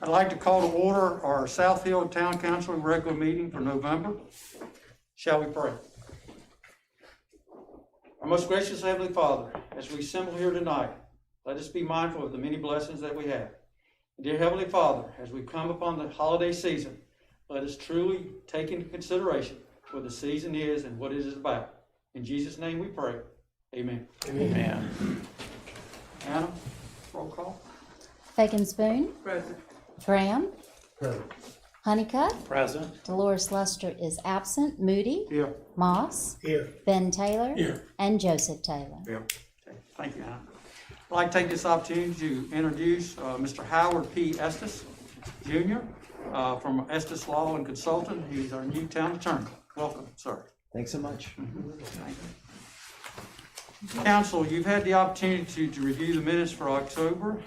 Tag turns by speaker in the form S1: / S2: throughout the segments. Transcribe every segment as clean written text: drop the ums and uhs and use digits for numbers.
S1: I'd like to call to order our South Hill Town Council regular meeting for November. Shall we pray? Our most gracious Heavenly Father, as we assemble here tonight, let us be mindful of the many blessings that we have. Dear Heavenly Father, as we come upon the holiday season, let us truly take into consideration what the season is and what it is about. In Jesus' name we pray. Amen.
S2: Amen.
S1: Anna, roll call.
S3: Fagan Spoon.
S4: Present.
S3: Graham. Honeycutt.
S2: Present.
S3: Dolores Lester is absent. Moody.
S1: Here.
S3: Moss.
S2: Here.
S3: Ben Taylor.
S2: Here.
S3: And Joseph Taylor.
S1: Okay. Thank you, Anna. I'd like to take this opportunity to introduce Mr. Howard P. Estes, Jr. From Estes Law and Consultant. He's our new town attorney. Welcome, sir.
S5: Thanks so much.
S1: Thank you. Council, you've had the opportunity to review the minutes for October.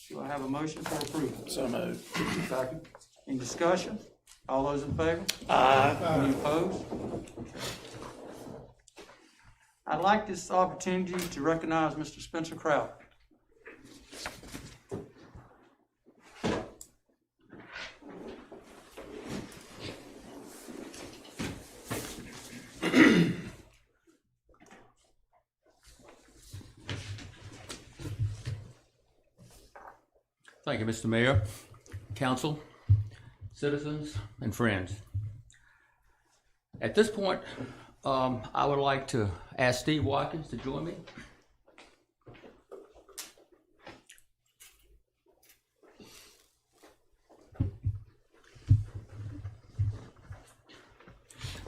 S1: Do I have a motion for approval?
S2: So moved.
S1: Second. Any discussion? All those in favor?
S2: Aye.
S1: Any opposed? Okay. I'd like this opportunity to recognize Mr. Spencer Kraut.
S6: Thank you, Mr. Mayor, council, citizens, and friends. At this point, I would like to ask Steve Watkins to join me.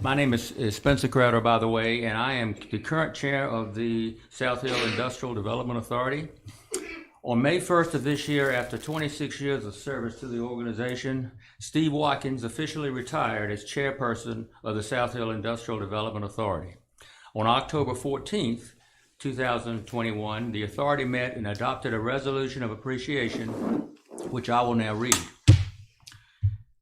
S6: My name is Spencer Crowder, by the way, and I am the current chair of the South Hill Industrial Development Authority. On May 1st of this year, after 26 years of service to the organization, Steve Watkins officially retired as chairperson of the South Hill Industrial Development Authority. On October 14th, 2021, the authority met and adopted a resolution of appreciation, which I will now read.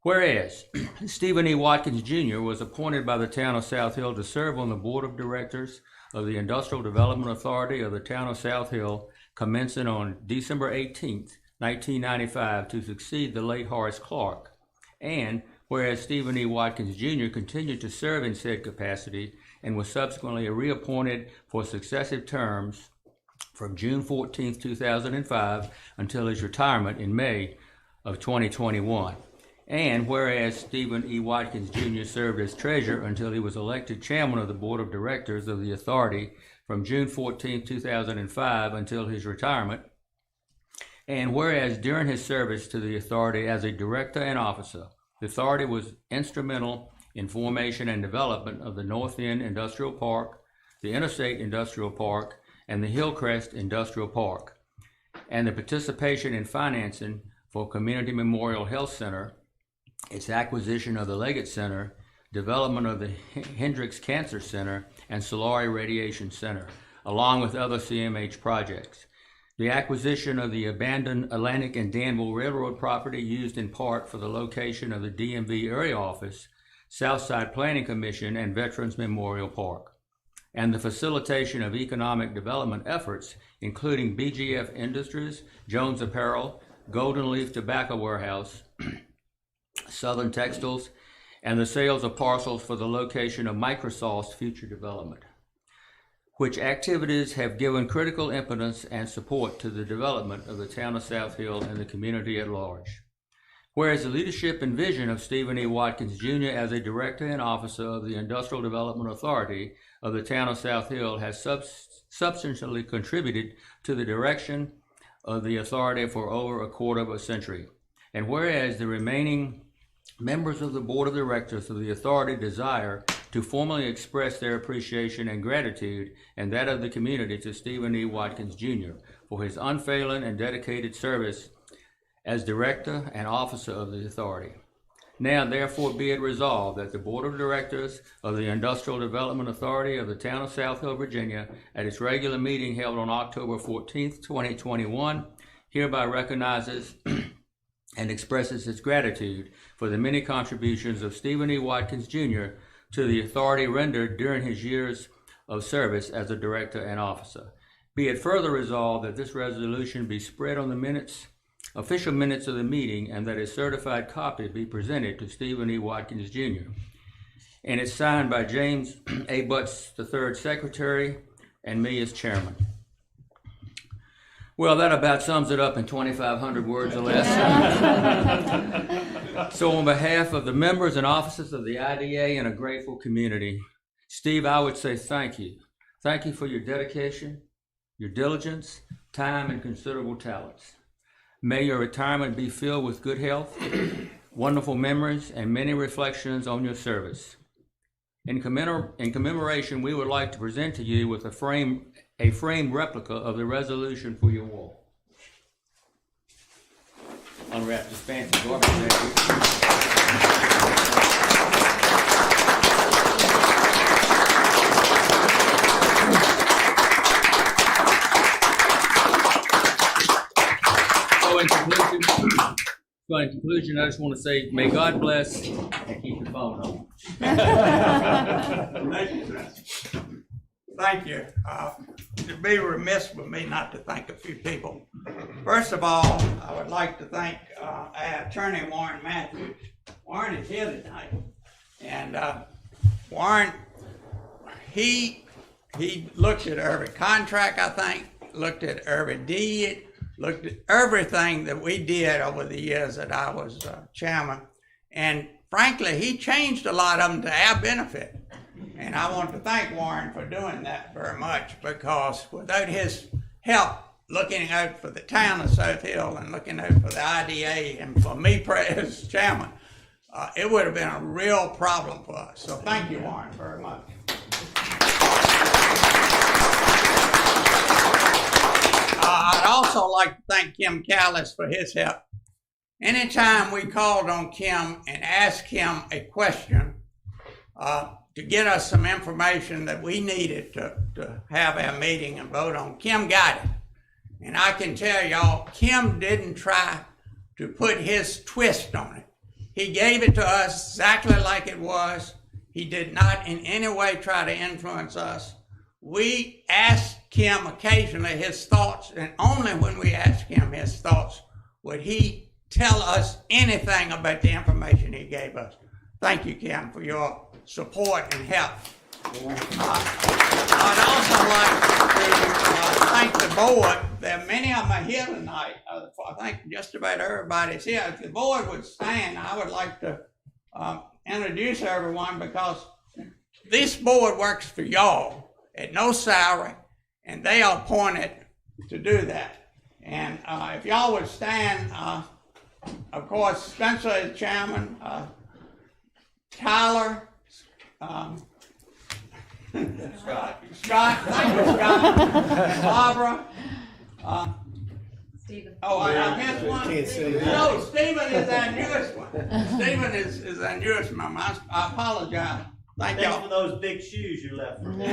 S6: Whereas Stephen E. Watkins Jr. was appointed by the town of South Hill to serve on the board of directors of the Industrial Development Authority of the town of South Hill, commencing on December 18th, 1995, to succeed the late Horace Clark. And whereas Stephen E. Watkins Jr. continued to serve in said capacity and was subsequently reappointed for successive terms from June 14th, 2005 until his retirement in May of 2021. And whereas Stephen E. Watkins Jr. served as treasurer until he was elected chairman of the board of directors of the authority from June 14, 2005 until his retirement. And whereas during his service to the authority as a director and officer, the authority was instrumental in formation and development of the North End Industrial Park, the Interstate Industrial Park, and the Hillcrest Industrial Park, and the participation in financing for Community Memorial Health Center, its acquisition of the Leggett Center, development of the Hendricks Cancer Center, and Solari Radiation Center, along with other CMH projects. The acquisition of the abandoned Atlantic and Danville Railroad property used in part for the location of the DMV area office, Southside Planning Commission, and Veterans Memorial Park. And the facilitation of economic development efforts, including BGF Industries, Jones Apparel, Golden Leaf Tobacco Warehouse, Southern Textiles, and the sales of parcels for the location of Microsoft's future development, which activities have given critical impetus and support to the development of the town of South Hill and the community at large. Whereas the leadership and vision of Stephen E. Watkins Jr. as a director and officer of the Industrial Development Authority of the town of South Hill has substantially contributed to the direction of the authority for over a quarter of a century. And whereas the remaining members of the board of directors of the authority desire to formally express their appreciation and gratitude and that of the community to Stephen E. Watkins Jr. for his unfailing and dedicated service as director and officer of the authority. Now therefore be it resolved that the Board of Directors of the Industrial Development Authority of the Town of South Hill, Virginia, at its regular meeting held on October 14th, 2021, hereby recognizes and expresses its gratitude for the many contributions of Stephen E. Watkins, Jr. to the authority rendered during his years of service as a director and officer. Be it further resolved that this resolution be spread on the official minutes of the meeting, and that a certified copy be presented to Stephen E. Watkins, Jr. And it's signed by James A. Butts III, Secretary, and me as Chairman. Well, that about sums it up in 2,500 words or less. So on behalf of the members and officers of the IDA and a grateful community, Steve, I would say thank you. Thank you for your dedication, your diligence, time, and considerable talents. May your retirement be filled with good health, wonderful memories, and many reflections on your service. In commemoration, we would like to present to you with a framed replica of the resolution for your wall. Unwrap this fancy garbage bag. So in conclusion, I just want to say, may God bless and keep the phone on.
S2: Thank you. It'd be remiss for me not to thank a few people. First of all, I would like to thank our attorney, Warren Matthews. Warren is here tonight. And Warren, he looked at every contract, I think, looked at every deed, looked at everything that we did over the years that I was chairman. And frankly, he changed a lot of them to our benefit. And I want to thank Warren for doing that very much, because without his help looking out for the town of South Hill and looking out for the IDA and for me as chairman, it would have been a real problem for us. So thank you, Warren, very much. I'd also like to thank Kim Callis for his help. Anytime we called on Kim and asked him a question to get us some information that we needed to have our meeting and vote on, Kim got it. And I can tell y'all, Kim didn't try to put his twist on it. He gave it to us exactly like it was. He did not in any way try to influence us. We asked Kim occasionally his thoughts, and only when we asked him his thoughts would he tell us anything about the information he gave us. Thank you, Kim, for your support and help. I'd also like to thank the board. There are many of them are here tonight. I think just about everybody's here. If the board would stand, I would like to introduce everyone, because this board works for y'all at no salary, and they are appointed to do that. And if y'all would stand, of course, Spencer is chairman, Tyler, Scott, thank you, Scott, and Barbara, Stephen. Oh, I missed one. No, Stephen is our newest one. Stephen is our newest member. I apologize. Thank y'all
S4: for those big shoes you left for me.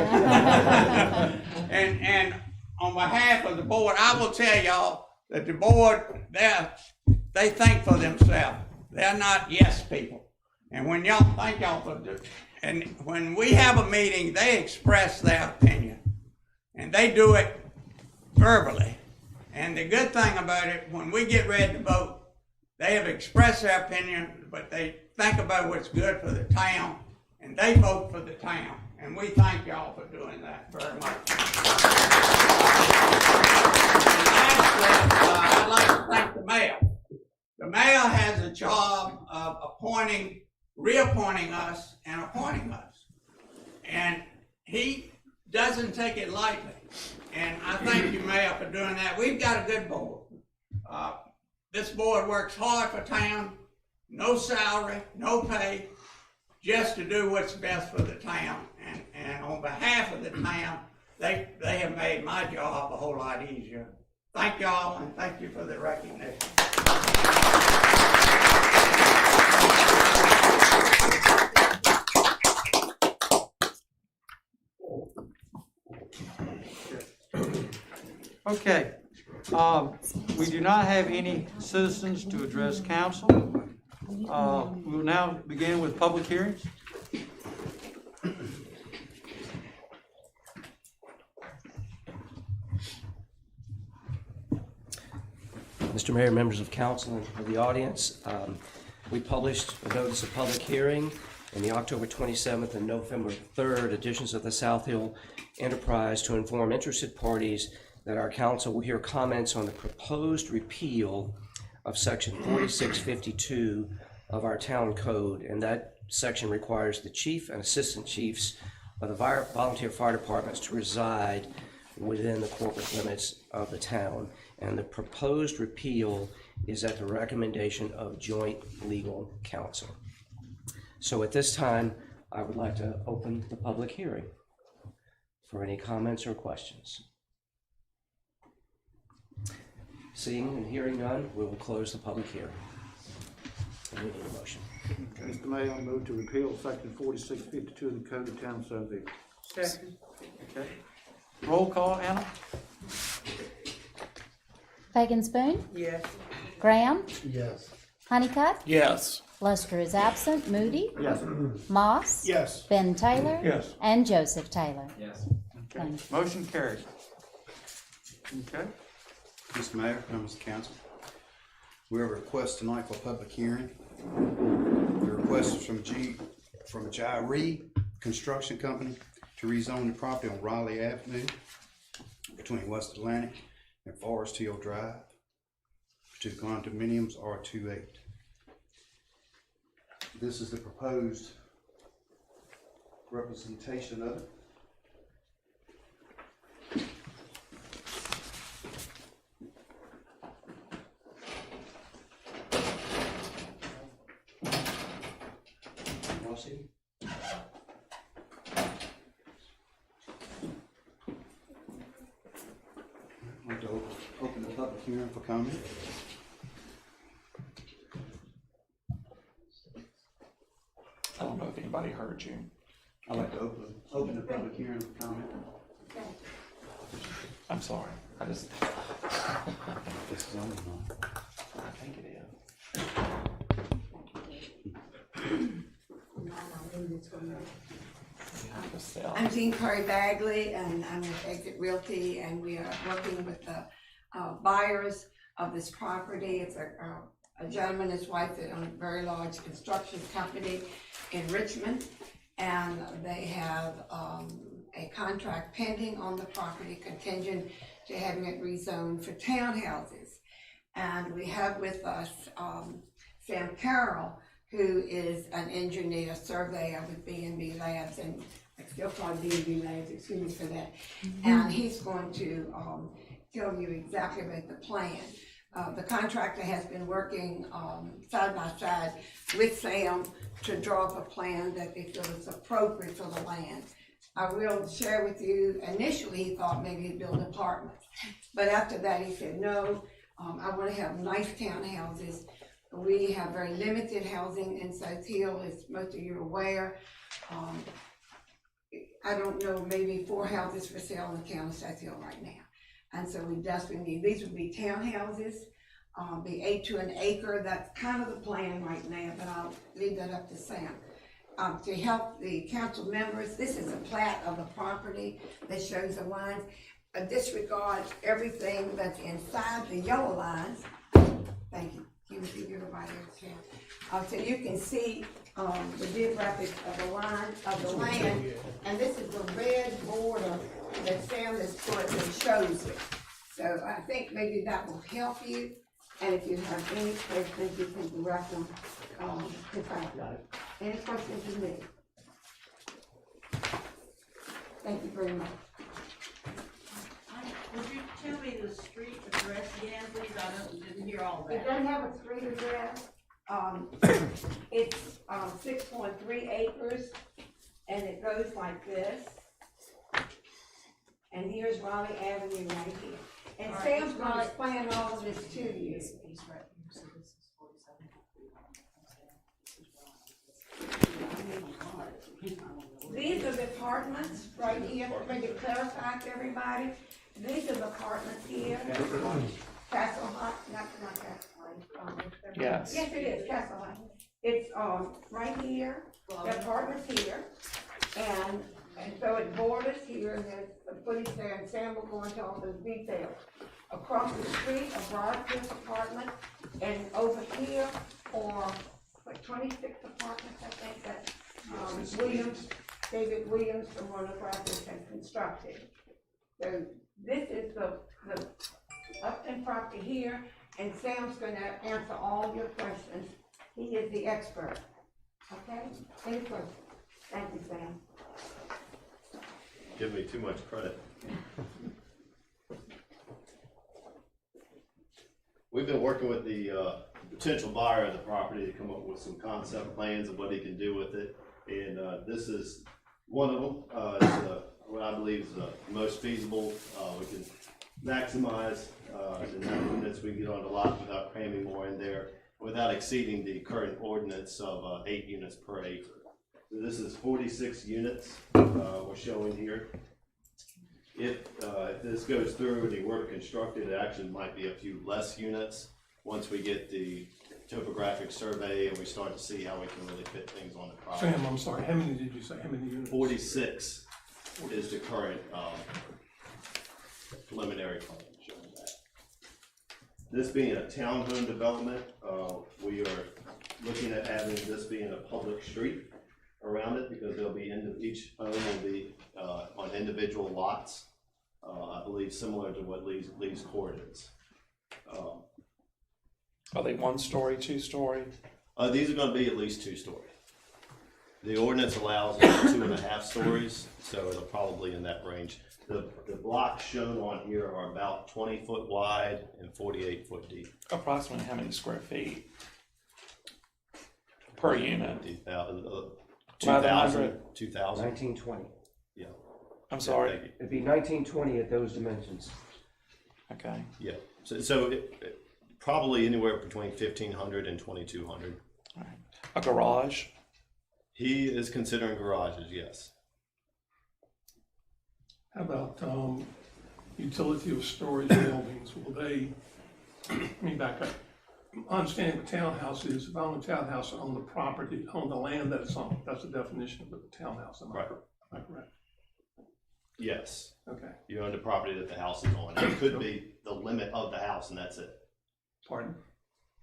S2: And on behalf of the board, I will tell y'all that the board, they think for themselves. They're not yes people. And when y'all, thank y'all for this. And when we have a meeting, they express their opinion. And they do it verbally. And the good thing about it, when we get ready to vote, they have expressed their opinion, but they think about what's good for the town, and they vote for the town. And we thank y'all for doing that very much. And lastly, I'd like to thank the mayor. The mayor has a job of reappointing us and appointing us. And he doesn't take it lightly. And I thank you, Mayor, for doing that. We've got a good board. This board works hard for town, no salary, no pay, just to do what's best for the town. And on behalf of the town, they have made my job a whole lot easier. Thank y'all, and thank you for the recognition.
S1: Okay, we do not have any citizens to address council. We will now begin with public hearings.
S5: Mr. Mayor, members of council, and of the audience, we published a notice of public hearing in the October 27th and November 3rd editions of the South Hill Enterprise to inform interested parties that our council will hear comments on the proposed repeal of section 4652 of our town code, and that section requires the chief and assistant chiefs of the volunteer fire departments to reside within the corporate limits of the town. And the proposed repeal is at the recommendation of joint legal counsel. So at this time, I would like to open the public hearing for any comments or questions. Seeing and hearing none, we will close the public hearing. And we need a motion.
S7: Mr. Mayor, I move to repeal section 4652 of the Code of Town of South Hill.
S2: Second.
S1: Okay. Roll call, Anna?
S3: Fagan Spoon,
S2: Yes.
S3: Graham,
S7: Yes.
S3: Honeycutt,
S7: Yes.
S3: Luster is absent, Moody,
S7: Yes.
S3: Moss,
S7: Yes.
S3: Ben Taylor,
S7: Yes.
S3: and Joseph Taylor.
S1: Okay.
S3: Thank
S1: Motion carries. Okay.
S8: Mr. Mayor, members of council, we have a request tonight for a public hearing. The request is from Gyree Construction Company to rezone the property on Raleigh Avenue between West Atlantic and Forest Hill Drive to condominiums R28. This is the proposed representation of it. Y'all see? I'd like to open the public hearing for comment.
S9: I don't know if anybody heard you.
S8: I'd like to open the public hearing for comment.
S9: I'm sorry.
S8: This is only one.
S9: I think it is.
S10: I'm Jean Curry Bagley, and I'm with Exit Realty, and we are working with the buyers of this property. It's a gentleman and his wife that own a very large construction company in Richmond, and they have a contract pending on the property contingent to having it rezoned for townhouses. And we have with us Sam Carroll, who is an engineer surveyor with B&B Labs, and I still call it B&B Labs, excuse me for that. And he's going to tell you exactly about the plan. The contractor has been working side by side with Sam to draw up a plan that they feel is appropriate for the land. I will share with you, initially he thought maybe he'd build apartments, but after that he said, no, I want to have nice townhouses. We have very limited housing in South Hill, as most of you are aware. I don't know, maybe 4 houses for sale in the town of South Hill right now. And so we desperately need, these would be townhouses, be 8 to an acre. That's kind of the plan right now, but I'll leave that up to Sam. To help the council members, this is a plat of the property that shows the lines. Disregard everything that's inside the yellow lines. Thank you. Give everybody a chance. So you can see the geographic of the line of the land, and this is the red border that Sam has put that shows it. So I think maybe that will help you, and if you have any questions, you can direct them to Frank. Any questions you need? Thank you very much.
S11: Would you tell me the street address again, please? I didn't hear all
S10: It
S11: that.
S10: doesn't have a street address. It's 6.3 acres, and it goes like this. And here's Raleigh Avenue right here. And Sam's gonna explain all of this to you. These are the apartments right here, to make it clarify to everybody. These are the apartments here. Castle Hut, not Castle Hut.
S9: Yes.
S10: Yes, it is, Castle Hut. It's, right here, the apartment's here, and so it borders here, and there's the footage there, and Sam will go into all those details. Across the street, a Broadfield apartment, and over here, or, like 26 apartments, I think, that, David Williams from Warner Brothers has constructed. So this is the Upton property here, and Sam's gonna answer all your questions. He is the expert. Okay? Any questions? Thank you, Sam.
S4: Give me too much credit. We've been working with the potential buyer of the property to come up with some concept plans of what he can do with it. And this is one of them. It's what I believe is the most feasible. We can maximize the number of units we can get on the lot without cramming more in there, without exceeding the current ordinance of 8 units per acre. So this is 46 units we're showing here. If this goes through and he were to construct it, it actually might be a few less units once we get the topographic survey and we start to see how we can really fit things on the property.
S7: Sam, I'm sorry, how many did you say, how many units?
S4: 46 is the current preliminary plan showing that. This being a townhome development, we are looking at having this being a public street around it because there'll be each home will be on individual lots. I believe similar to what Lee's Court is.
S9: Are they 1-story, 2-story?
S4: These are going to be at least 2-story. The ordinance allows 2.5 stories, so it'll probably in that range. The blocks shown on here are about 20 foot wide and 48 foot deep.
S9: Approximately how many square feet per unit?
S4: 2,000.
S5: 1920.
S4: Yeah.
S9: I'm sorry.
S4: Thank you.
S5: It'd be 1920 at those dimensions.
S9: Okay.
S4: Yeah. So it probably anywhere between 1,500 and 2,200.
S9: All right. A garage?
S7: He is considering garages, yes.
S12: How about utility of storage buildings? Will they, let me back up. I understand what townhouse is. If I own a townhouse on the property, on the land that it's on, that's the definition of a townhouse. Am I correct?
S4: Yes.
S12: Okay.
S4: You own the property that the house is on. It could be the limit of the house and that's it.
S12: Pardon?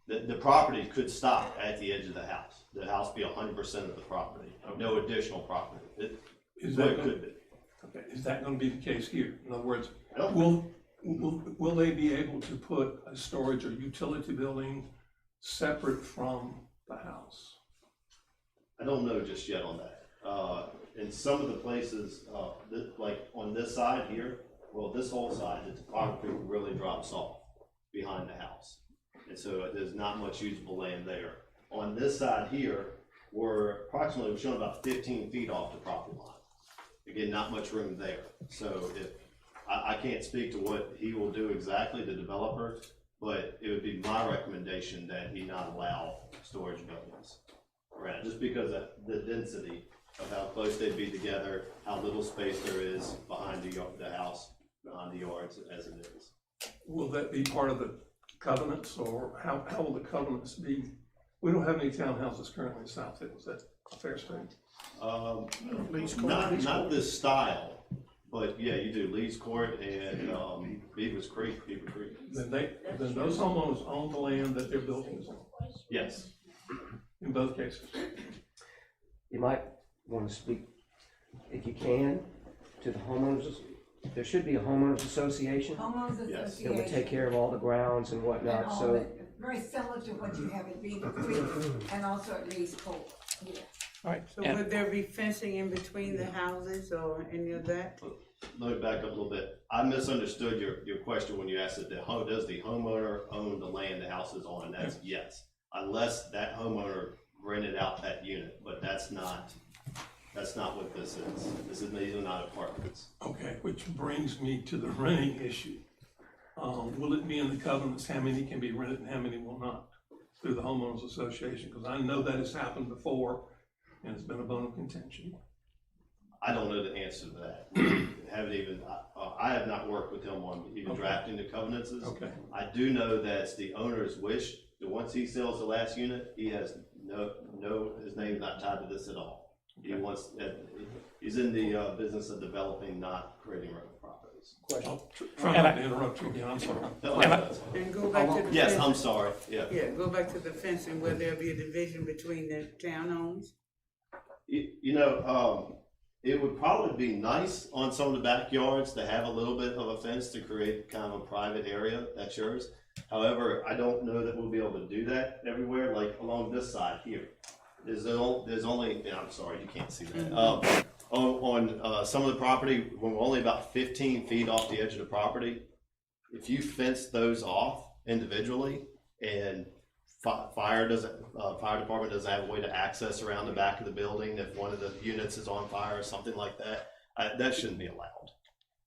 S4: The property could stop at the edge of the house. The house be 100% of the property, no additional property. It could be.
S12: Okay, is that gonna be the case here? In other words,
S4: I don't-
S12: will they be able to put a storage or utility building separate from the house?
S4: I don't know just yet on that. In some of the places, like on this side here, well, this whole side, the topography really drops off behind the house. And so there's not much usable land there. On this side here, we're showing about 15 feet off the property line. Again, not much room there. So I can't speak to what he will do exactly, the developer, but it would be my recommendation that he not allow storage buildings around, just because of the density of how close they'd be together, how little space there is behind the house, behind the yards as it is.
S12: Will that be part of the covenants, or how will the covenants be? We don't have any townhouses currently in South Hill, is that a fair statement?
S4: Not this style, but yeah, you do Lee's Court and Beaver Creek.
S12: Then those homeowners own the land that their building is on,
S4: Yes.
S12: in both cases.
S5: You might want to speak, if you can, to the homeowners. There should be a homeowners association
S10: Homeowners
S4: Yes.
S10: Association.
S5: that would take care of all the grounds and
S10: And
S5: whatnot,
S10: all
S5: so.
S10: that, very similar to what you have at Beaver Creek and also at Lee's Court. Yeah.
S9: All right.
S11: So
S9: And-
S11: would there be fencing in between the houses or any of that?
S4: Let me back up a little bit. I misunderstood your question when you asked it. Does the homeowner own the land the house is on? And that's yes, unless that homeowner rented out that unit, but that's not what this is. These are not apartments.
S12: Okay, which brings me to the renting issue. Will it be in the covenants how many can be rented and how many will not through the homeowners association? Because I know that has happened before, and it's been a bone of contention.
S4: I don't know the answer to that. Haven't even, I have not worked with him on even drafting the covenants.
S12: Okay.
S4: I do know that's the owner's wish, that once he sells the last unit, he has his name's not tied to this at all. He wants, he's in the business of developing, not creating rental properties.
S12: Try not to interrupt you again, I'm sorry.
S11: And go back to the.
S4: Yes,
S11: fence-
S4: I'm sorry, yeah.
S11: Yeah, go back to the fencing, where there'll be a division between the townhomes.
S4: You know, it would probably be nice on some of the backyards to have a little bit of a fence to create kind of a private area, that's yours. However, I don't know that we'll be able to do that everywhere, like along this side here. There's only, yeah, I'm sorry, you can't see that. On some of the property, when we're only about 15 feet off the edge of the property, if you fence those off individually and fire department doesn't have a way to access around the back of the building if one of the units is on fire or something like that, that shouldn't be allowed.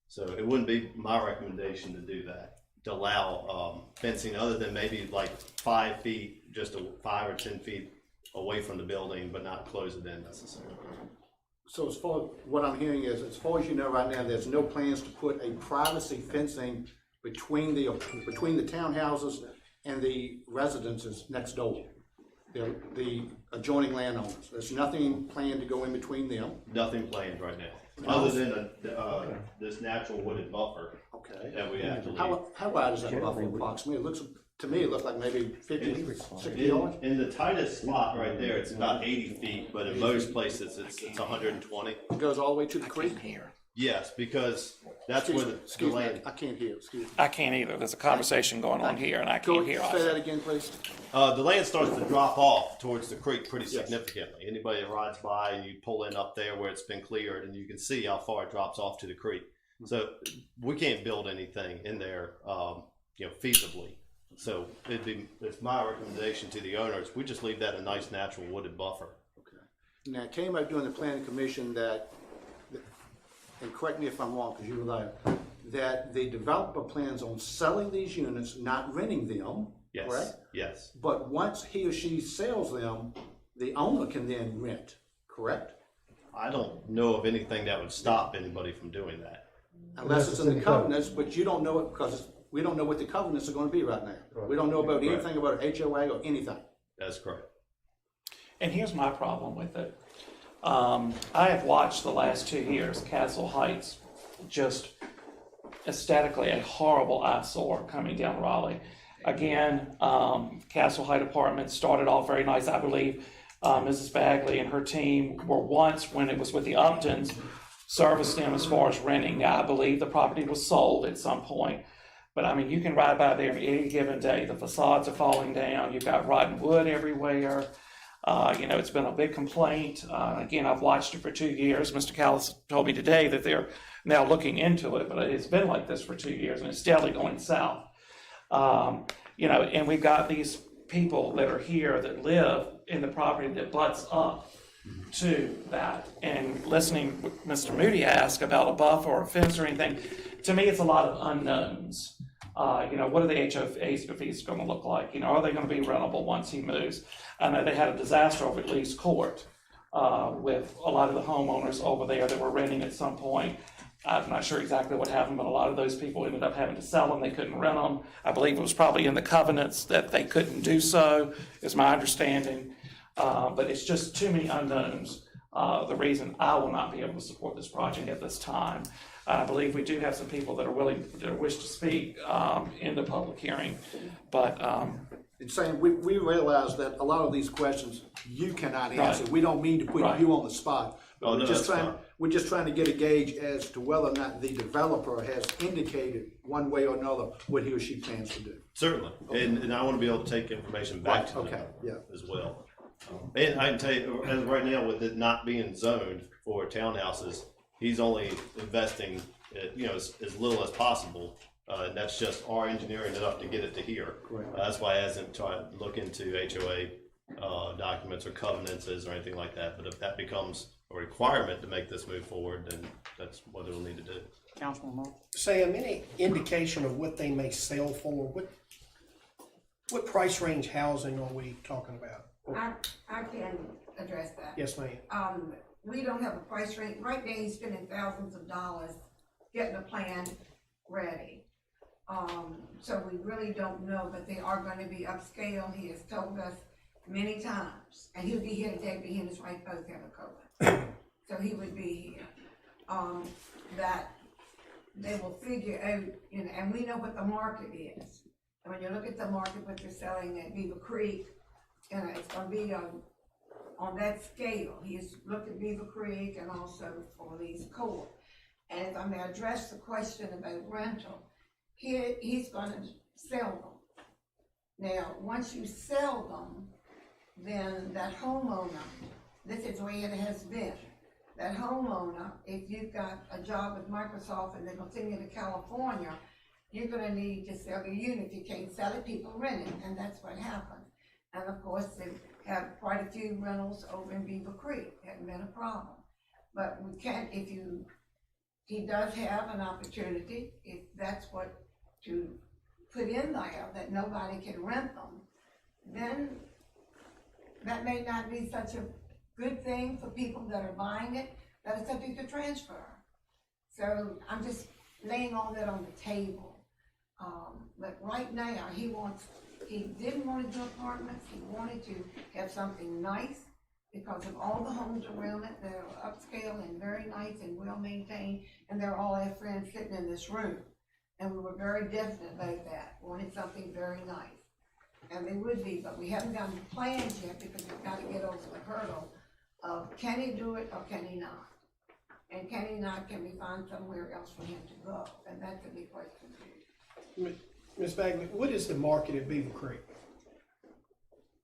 S4: So it wouldn't be my recommendation to do that, to allow fencing other than maybe like 5 feet, just 5 or 10 feet away from the building, but not close it in necessarily.
S7: So as far, what I'm hearing is, as far as you know right now, there's no plans to put a privacy fencing between the townhouses and the residences next door, the adjoining landowners. There's nothing planned to go in between them.
S4: Nothing planned right now, other than this natural wooded buffer
S7: Okay.
S4: that we have to leave.
S7: How wide is that buffer approximately? To me, it looks like maybe 50, 60 yards.
S4: In the tightest spot right there, it's about 80 feet, but in most places, it's 120.
S7: It goes all the way to the creek?
S4: Yes, because that's where the
S7: Excuse me,
S4: land,
S7: I can't hear, excuse me.
S9: I can't either. There's a conversation going on here and I
S7: Go,
S9: can't hear.
S7: say that again, please.
S4: the land starts to drop off towards the creek pretty significantly. Anybody that rides by and you pull in up there where it's been cleared and you can see how far it drops off to the creek. So we can't build anything in there, feasibly. So it's my recommendation to the owners, we just leave that a nice natural wooded buffer.
S7: Now, it came out during the planning commission that, and correct me if I'm wrong, because you were there, that the developer plans on selling these units, not renting them,
S4: Yes,
S7: correct?
S4: yes.
S7: But once he or she sells them, the owner can then rent, correct?
S4: I don't know of anything that would stop anybody from doing that.
S7: Unless it's in the covenants, but you don't know it because we don't know what the covenants are gonna be right now. We don't know about anything about an HOA or anything.
S4: That's correct.
S9: And here's my problem with it. I have watched the last 2 years, Castle Heights, just aesthetically a horrible eyesore coming down Raleigh. Again, Castle Heights Apartments started off very nice. I believe Mrs. Bagley and her team were once, when it was with the Uptons, serviced them as far as renting. Now, I believe the property was sold at some point. But I mean, you can ride by there any given day. The facades are falling down. You've got rotten wood everywhere. It's been a big complaint. Again, I've watched it for 2 years. Mr. Callis told me today that they're now looking into it, but it's been like this for 2 years and it's steadily going south. And we've got these people that are here that live in the property that butts up to that. And listening to Mr. Moody ask about a buffer or a fence or anything, to me, it's a lot of unknowns. What are the HOAs going to look like? Are they going to be rentable once he moves? I know they had a disaster over at Lee's Court with a lot of the homeowners over there that were renting at some point. I'm not sure exactly what happened, but a lot of those people ended up having to sell them. They couldn't rent them. I believe it was probably in the covenants that they couldn't do so, is my understanding. But it's just too many unknowns. The reason I will not be able to support this project at this time. I believe we do have some people that wish to speak in the public hearing, but
S7: It's saying, we realize that a lot of these questions you cannot answer.
S9: Right.
S7: We don't mean to put
S9: Right.
S7: you on the spot. But
S4: Oh, no, that's fine.
S7: we're just trying to get a gauge as to whether or not the developer has indicated one way or another what he or she plans to do.
S4: Certainly, and I want to be able to take information back to them
S7: Okay, yeah.
S4: as well. And I can tell you, as right now, with it not being zoned for townhouses, he's only investing, as little as possible. And that's just our engineering it up to get it to here.
S7: Correct.
S4: That's why I hasn't tried to look into HOA documents or covenants or anything like that. But if that becomes a requirement to make this move forward, then that's what it'll need to do.
S9: Councilman Moore?
S13: Sam, any indication of what they may sell for? What price range housing are we talking about?
S10: I can address that.
S13: Yes, ma'am.
S10: We don't have a price range. Right now, he's spending thousands of dollars getting a plan ready. So we really don't know, but they are gonna be upscale. He has told us many times, and he'll be here today, but he and his wife both have a COVID. So he would be here. That they will figure out, you know, and we know what the market is. And when you look at the market, what they're selling at Beaver Creek, you know, it's gonna be on that scale. He's looked at Beaver Creek and also for Lee's Court. And if I may address the question about rental, he's gonna sell them. Now, once you sell them, then that homeowner, this is the way it has been. That homeowner, if you've got a job with Microsoft and they're gonna send you to California, you're gonna need to sell your unit. If you can't sell it, people rent it, and that's what happened. And of course, they have quite a few rentals over in Beaver Creek, hasn't been a problem. But we can't, he does have an opportunity, if that's what to put in there, that nobody can rent them, then that may not be such a good thing for people that are buying it, that it's subject to transfer. So I'm just laying all that on the table. But right now, he didn't want to do apartments, he wanted to have something nice because of all the homes around it that are upscale and very nice and well maintained, and they're all our friends sitting in this room. And we were very definite about that, wanted something very nice. And they would be, but we haven't gotten the plans yet because we've got to get over the hurdle of can he do it or can he not? And can he not, can we find somewhere else for him to go? And that's a big question too.
S13: Ms. Bagley, what is the market at Beaver Creek?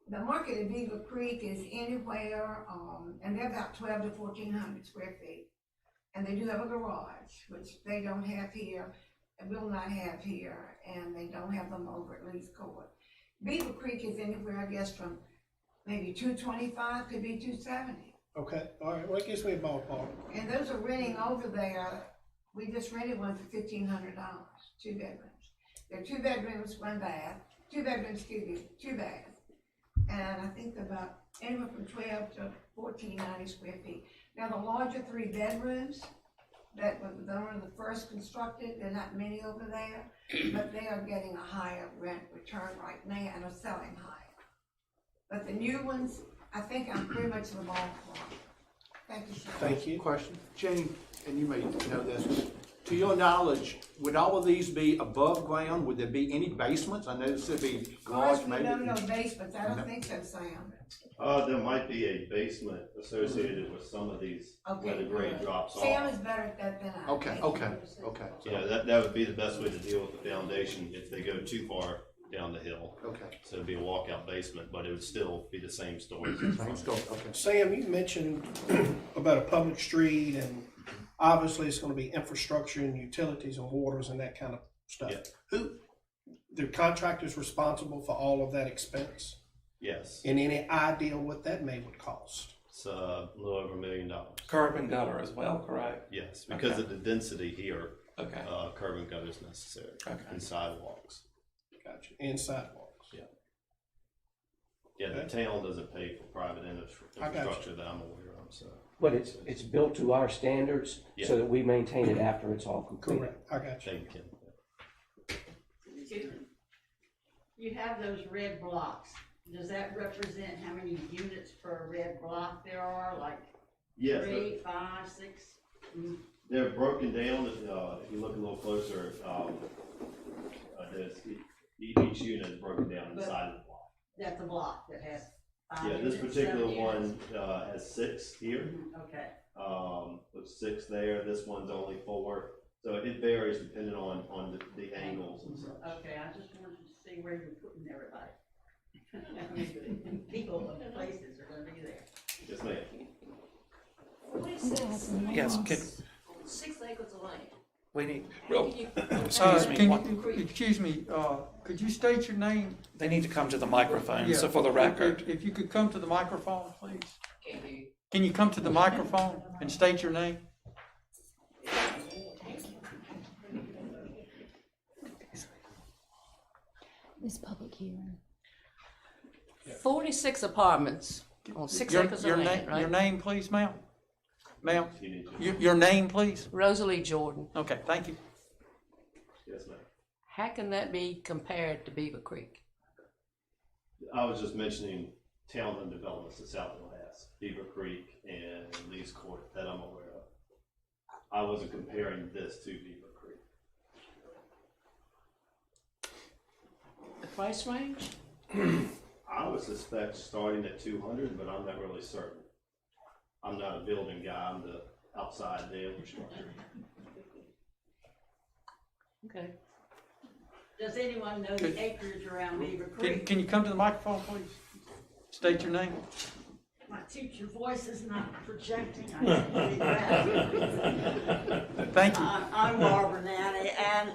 S10: The market at Beaver Creek is anywhere, and they're about 12 to 1,400 square feet. And they do have a garage, which they don't have here, and will not have here, and they don't have them over at Lee's Court. Beaver Creek is anywhere, I guess, from maybe 225, could be 270.
S13: Okay, all right, well, it gives me a ballpark.
S10: And those are renting over there, we just rented one for $1,500, 2 bedrooms. They're 2 bedrooms, 1 bath, 2 bedrooms, 2 baths. And I think about anywhere from 12 to 1,490 square feet. Now, the larger 3 bedrooms, that were the first constructed, there are not many over there, but they are getting a higher rent return right now and are selling higher. But the new ones, I think I'm pretty much the ballpark. Thank you, sir.
S13: Thank you.
S7: Question, Jane, and you may know this, to your knowledge, would all of these be above ground? Would there be any basements? I noticed there'd be garage,
S10: We
S7: maybe.
S10: don't know basements, I don't think so, Sam.
S4: There might be a basement associated with some of these where the grade drops off.
S10: Sam is better at that than I.
S7: Okay.
S4: Yeah, that would be the best way to deal with the foundation if they go too far down the hill.
S7: Okay.
S4: So it'd be a walkout basement, but it would still be the same story.
S7: Okay.
S13: Sam, you mentioned about a public street, and obviously it's gonna be infrastructure and utilities and waters and that kind of stuff.
S4: Yeah.
S13: The contractor's responsible for all of that expense?
S4: Yes,
S13: And any idea what that would cost?
S4: it's a little over $1 million.
S9: Curb and gutter as well, correct?
S4: Yes, because of the density here,
S9: Okay.
S4: curb and gutter is necessary,
S9: Okay.
S4: and sidewalks.
S13: Gotcha. And sidewalks?
S4: Yeah, the town doesn't pay for private
S13: I got you.
S4: infrastructure that I'm aware of, so.
S5: But it's built to our standards
S4: Yeah.
S5: so that we maintain it after it's all complete.
S13: Correct, I got you.
S4: Thank you, Ken.
S11: You have those red blocks. Does that represent how many units per red block there are, like
S4: Yes,
S11: 3, 5, 6?
S4: they're broken down, if you look a little closer, each unit is broken down inside of the block.
S11: That's a block that has 5
S4: Yeah,
S11: units,
S4: this particular
S11: 7
S4: one,
S11: units?
S4: has 6 here,
S11: Okay,
S4: with 6 there, this one's only 4, so it varies depending on the angles and such.
S11: okay, I just wanted to see where you're putting everybody. I mean, people and places are gonna be there.
S4: Yes, ma'am.
S9: Yes,
S11: 6 acres of land.
S9: we need, excuse me,
S1: Excuse me, could you state your name?
S9: they need to come to the microphone, so
S1: Yeah.
S9: for the record.
S1: If you could come to the microphone, please. Can you come to the microphone and state your name?
S3: This public hearing.
S14: 46 apartments on 6 acres of land,
S1: Your
S14: right?
S1: name, please, ma'am? Ma'am,
S4: You need to-
S1: your name, please?
S14: Rosalie Jordan.
S1: Okay, thank you.
S4: Yes, ma'am.
S14: How can that be compared to Beaver Creek?
S4: I was just mentioning townland developments that Southfield has, Beaver Creek and Lee's Court that I'm aware of. I wasn't comparing this to Beaver Creek.
S14: The price range?
S4: I would suspect starting at 200, but I'm not really certain. I'm not a building guy, I'm the outside, the infrastructure.
S14: Okay.
S11: Does anyone know the acreage around Beaver Creek?
S1: Can you come to the microphone, please? State your name.
S11: My teacher voice is not projecting. I can't read that.
S1: Thank you.
S11: I'm Barbara Nanny, and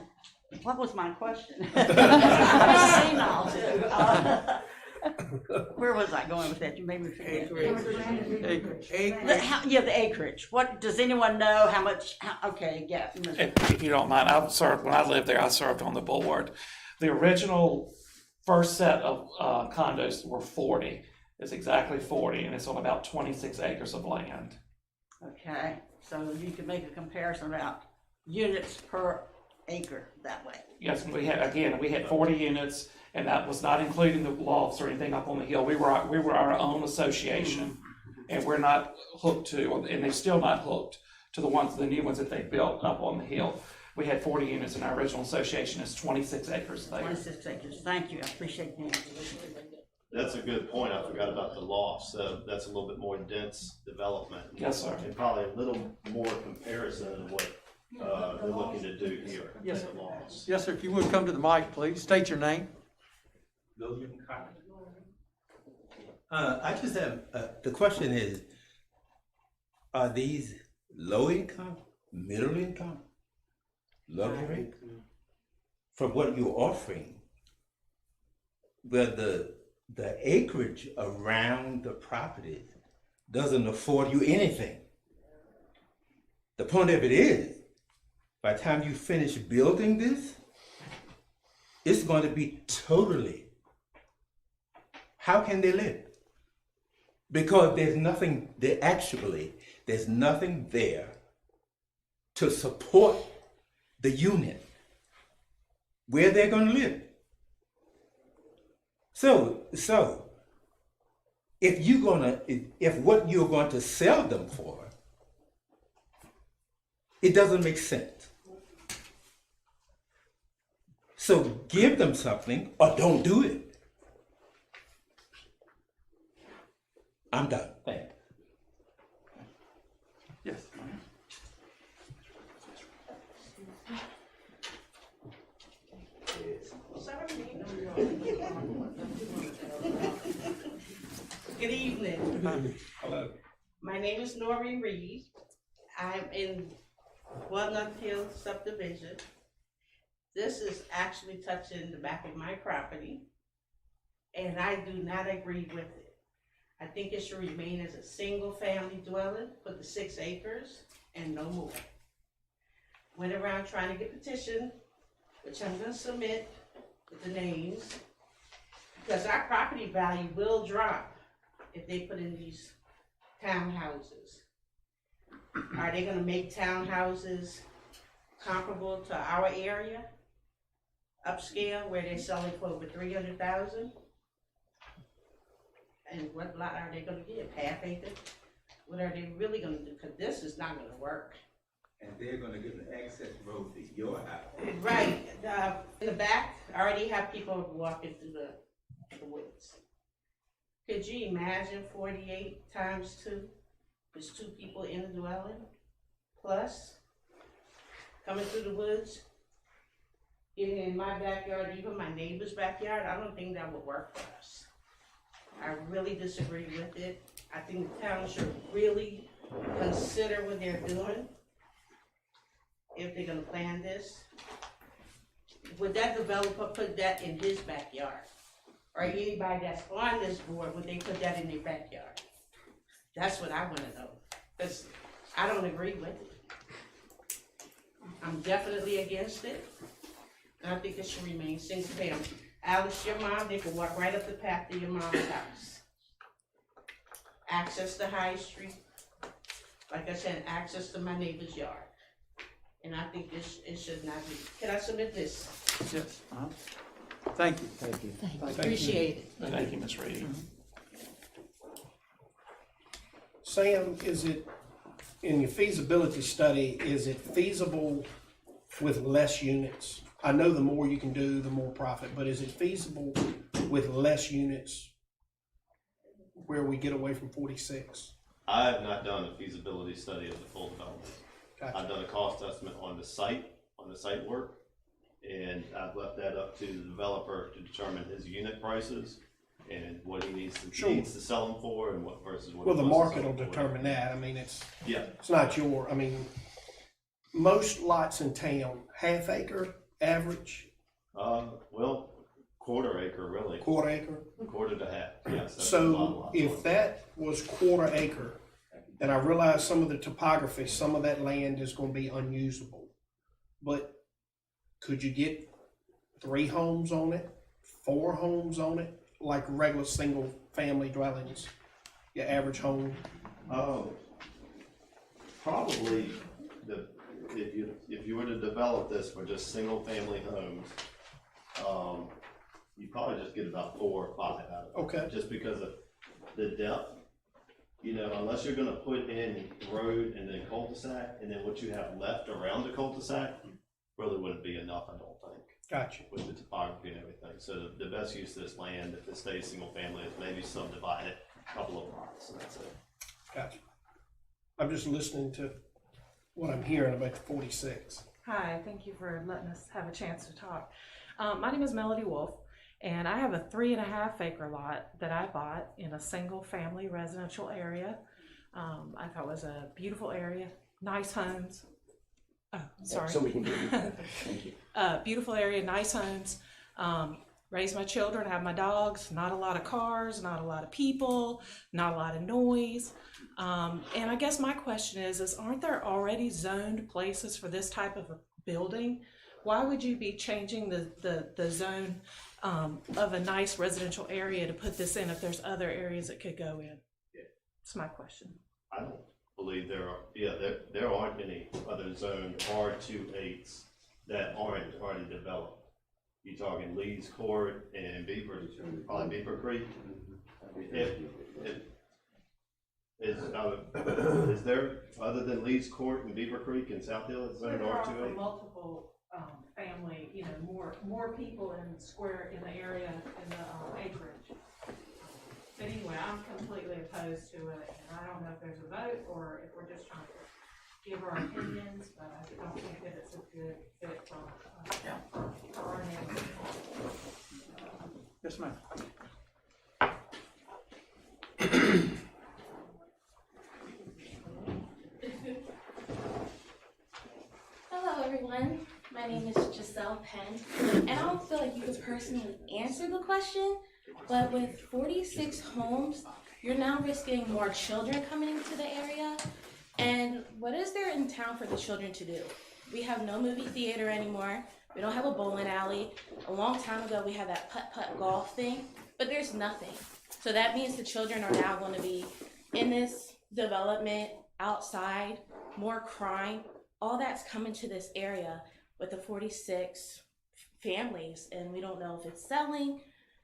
S11: what was my question? I'm senile too. Where was I going with that? You made me forget.
S1: Acreage.
S11: Yeah, the acreage. What, does anyone know how much, okay, yeah.
S9: If you don't mind, I've served, when I lived there, I served on the board. The original first set of condos were 40. It's exactly 40, and it's on about 26 acres of land.
S11: Okay, so you can make a comparison about units per acre that way.
S9: Yes, we had 40 units, and that was not including the lofts or anything up on the hill. We were our own association, and we're not hooked to, and they're still not hooked to the new ones that they built up on the hill. We had 40 units, and our original association is 26 acres there.
S11: 26 acres, thank you, I appreciate the answer.
S4: That's a good point. I forgot about the lofts. That's a little bit more dense development.
S9: Yes, sir.
S4: And probably a little more comparison of what they're looking to do here.
S1: Yes,
S4: with the lofts.
S1: Yes, sir. If you would come to the mic, please. State your name.
S15: I just have, the question is, are these low income, middle income, luxury? From what you're offering, where the acreage around the property doesn't afford you anything. The point of it is, by the time you finish building this, it's going to be totally, how can they live? Because there's nothing there to support the unit where they're going to live. So if what you're going to sell them for, it doesn't make sense. So give them something or don't do it. I'm done. Thanks.
S1: Yes.
S16: Good evening.
S1: Hello.
S16: My name is Noreen Reed. I'm in Walnut Hill subdivision. This is actually touching the back of my property, and I do not agree with it. I think it should remain as a single-family dwelling for the 6 acres and no more. Went around trying to get petition, which I'm gonna submit with the names, because our property value will drop if they put in these townhouses. Are they gonna make townhouses comparable to our area? Upscale, where they're selling for over 300,000? And what lot are they gonna give, half acre? What are they really gonna do? Cause this is not gonna work.
S15: And they're gonna give an access road to your house.
S16: Right, in the back, I already have people walking through the woods. Could you imagine 48 times 2? There's 2 people in the dwelling, plus coming through the woods, getting in my backyard, even my neighbor's backyard. I don't think that would work for us. I really disagree with it. I think the town should really consider what they're doing if they're gonna plan this. Would that developer put that in his backyard? Or anybody that's on this board, would they put that in their backyard? That's what I wanna know, because I don't agree with it. I'm definitely against it, and I think it should remain single family. Alice, your mom, they can walk right up the path to your mom's house. Access to High Street, like I said, access to my neighbor's yard. And I think it should not be. Can I submit this?
S1: Yes. Thank you.
S5: Thank you.
S16: Appreciate it.
S9: Thank you, Ms. Reed.
S13: Sam, is it, in your feasibility study, is it feasible with less units? I know the more you can do, the more profit, but is it feasible with less units where we get away from 46?
S4: I have not done a feasibility study of the full development.
S13: Gotcha.
S4: I've done a cost estimate on the site work, and I've left that up to the developer to determine his unit prices and what he needs to sell them for, and what versus what.
S13: Well, the
S4: he wants
S13: market
S4: to
S13: will
S4: sell them for.
S13: determine that. I mean, it's
S4: Yeah.
S13: not most lots in town, half acre average,
S4: Well, quarter acre really.
S13: quarter acre.
S4: Quarter to half. Yes. That's a lot of
S13: So
S4: lots
S13: if
S4: on.
S13: that was quarter acre, and I realize some of the topography, some of that land is gonna be unusable, but could you get 3 homes on it, 4 homes on it, like regular single family dwellings, your average home?
S4: Oh, probably if you were to develop this for just single family homes, you probably just get about 4 or 5 out of it.
S13: Okay.
S4: Just because of the depth, unless you're gonna put in road and then cul-de-sac, and then what you have left around the cul-de-sac really wouldn't be enough, I don't think.
S13: Gotcha.
S4: With the topography and everything. So the best use of this land, if it stays single family, is maybe subdivide it, a couple of lots, and that's it.
S13: Gotcha. I'm just listening to what I'm hearing about the 46.
S17: Hi, thank you for letting us have a chance to talk. My name is Melody Wolf, and I have a 3.5 acre lot that I bought in a single family residential area. I thought it was a beautiful area, nice homes. Oh, sorry.
S5: So we can hear you. Thank you.
S17: Beautiful area, nice homes. Raise my children, have my dogs, not a lot of cars, not a lot of people, not a lot of noise. And I guess my question is aren't there already zoned places for this type of a building? Why would you be changing the zone of a nice residential area to put this in if there's other areas it could go in? That's my question.
S4: I don't believe there aren't any other zoned R28s that aren't already developed. You talking Lee's Court and probably Beaver Creek? Is there, other than Lee's Court and Beaver Creek and South Hill, is there an R28?
S17: Multiple family, more people in the area in the acreage. But anyway, I'm completely opposed to it, and I don't know if there's a vote or if we're just trying to give our opinions, but I don't think that it's a good fit for our neighborhood.
S1: Yes, ma'am.
S18: Hello everyone, my name is Giselle Penn, and I don't feel like you could personally answer the question, but with 46 homes, you're now risking more children coming into the area, and what is there in town for the children to do? We have no movie theater anymore, we don't have a bowling alley, a long time ago we had that putt-putt golf thing, but there's nothing. So that means the children are now going to be in this development, outside, more crime, all that's coming to this area with the 46 families, and we don't know if it's selling,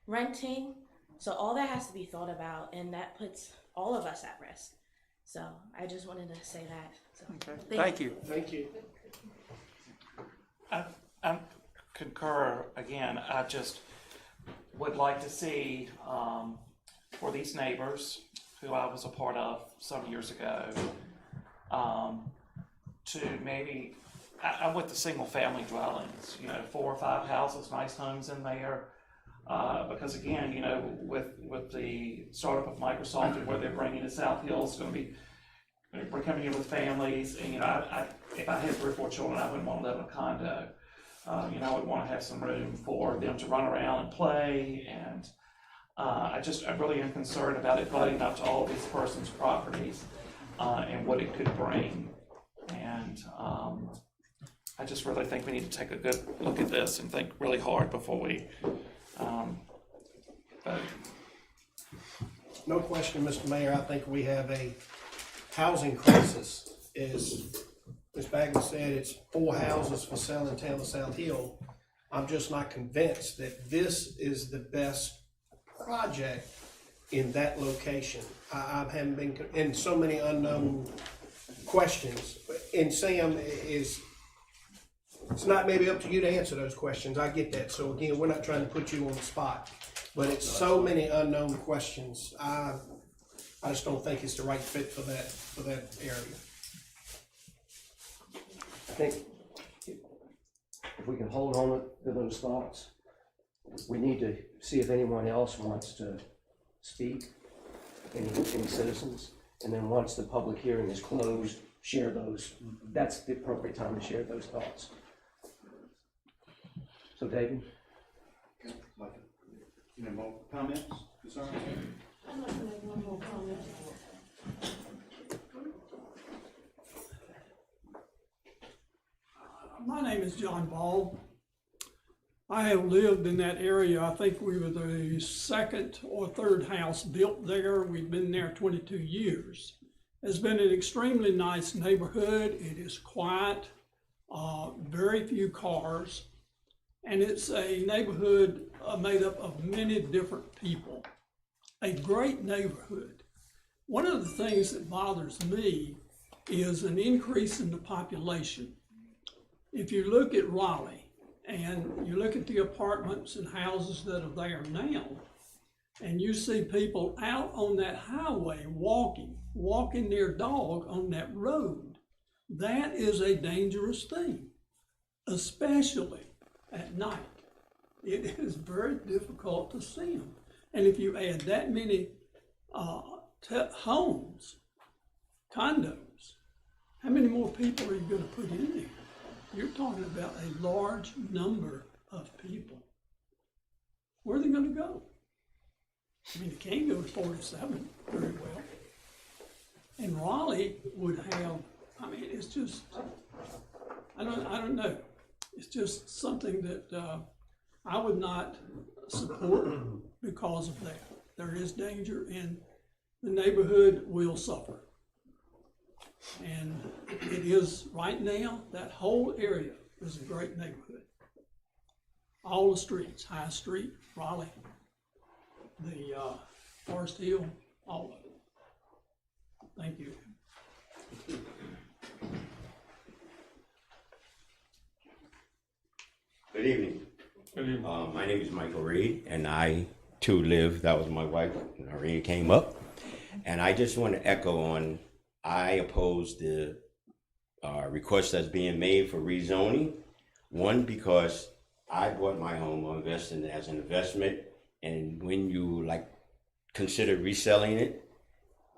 S18: renting, so all that has to be thought about, and that puts all of us at risk. So I just wanted to say that. So,
S1: Okay. Thank you.
S13: Thank you.
S9: I concur again. I just would like to see for these neighbors who I was a part of some years ago, to maybe, I went to single family dwellings, 4 or 5 houses, nice homes in there. Because again, with the startup of Microsoft and where they're bringing to South Hill, it's going to be, we're coming in with families, and if I had 3 or 4 children, I wouldn't want to live in a condo. I would want to have some room for them to run around and play, and I really am concerned about it budding up to all of these persons' properties and what it could bring. And I just really think we need to take a good look at this and think really hard before we
S13: no question, Mr. Mayor, I think we have a housing crisis. As Ms. Bagley said, it's 4 houses for sale in town of South Hill. I'm just not convinced that this is the best project in that location. I haven't been, and so many unknown questions. And Sam it's not maybe up to you to answer those questions. I get that. So again, we're not trying to put you on the spot, but it's so many unknown questions. I just don't think it's the right fit for that area.
S5: I think if we can hold on to those thoughts, we need to see if anyone else wants to speak, any citizens, and then once the public hearing is closed, share those. That's the appropriate time to share those thoughts. So David?
S8: Any more comments, concerns?
S18: I'd like to make one more comment.
S19: My name is John Ball. I have lived in that area. I think we were the second or third house built there. We've been there 22 years. It's been an extremely nice neighborhood. It is quiet, very few cars, and it's a neighborhood made up of many different people. A great neighborhood. One of the things that bothers me is an increase in the population. If you look at Raleigh and you look at the apartments and houses that are there now, and you see people out on that highway walking their dog on that road, that is a dangerous thing, especially at night. It is very difficult to see them. And if you add that many homes, condos, how many more people are you going to put in there? You're talking about a large number of people. Where are they going to go? I mean, they can't go to 47 very well. And Raleigh would have, I mean, it's just, I don't know. It's just something that I would not support because of that. There is danger and the neighborhood will suffer. And it is, right now, that whole area is a great neighborhood. All the streets, High Street, Raleigh, the Forest Hill, all of it. Thank you.
S20: Good evening.
S12: Good evening.
S20: My name is Michael Reed, and I too live, that was my wife, Noreen came up. And I just want to echo on, I oppose the request that's being made for rezoning. One, because I bought my home, I invested as an investment, and when you consider reselling it,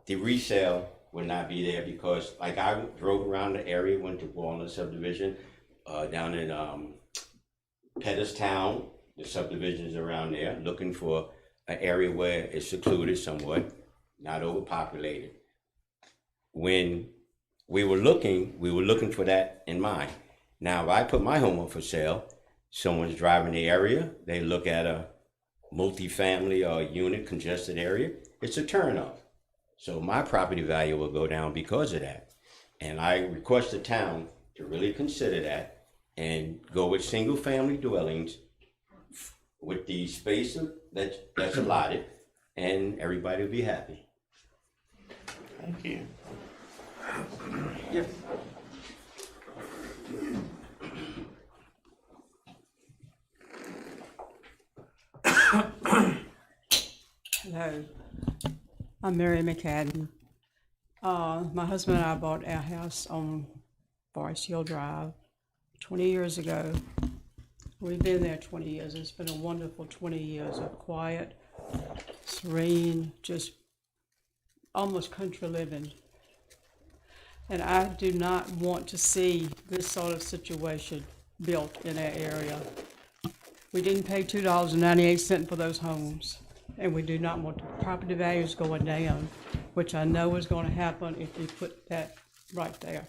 S20: the resale would not be there because I drove around the area, went to Walnut subdivision, down in Pettistown, the subdivisions around there, looking for an area where it's secluded somewhat, not overpopulated. When we were looking for that in mind. Now, if I put my home up for sale, someone's driving the area, they look at a multifamily or unit congested area, it's a turnoff. So my property value will go down because of that. And I request the town to really consider that and go with single family dwellings with the space that's allotted, and everybody will be happy.
S9: Thank you.
S1: Yes.
S21: Hello, I'm Mary McCadden. My husband and I bought our house on Forest Hill Drive 20 years ago. We've been there 20 years. It's been a wonderful 20 years of quiet, serene, just almost country living. And I do not want to see this sort of situation built in our area. We didn't pay $2.98 for those homes, and we do not want the property values going down, which I know is going to happen if we put that right there.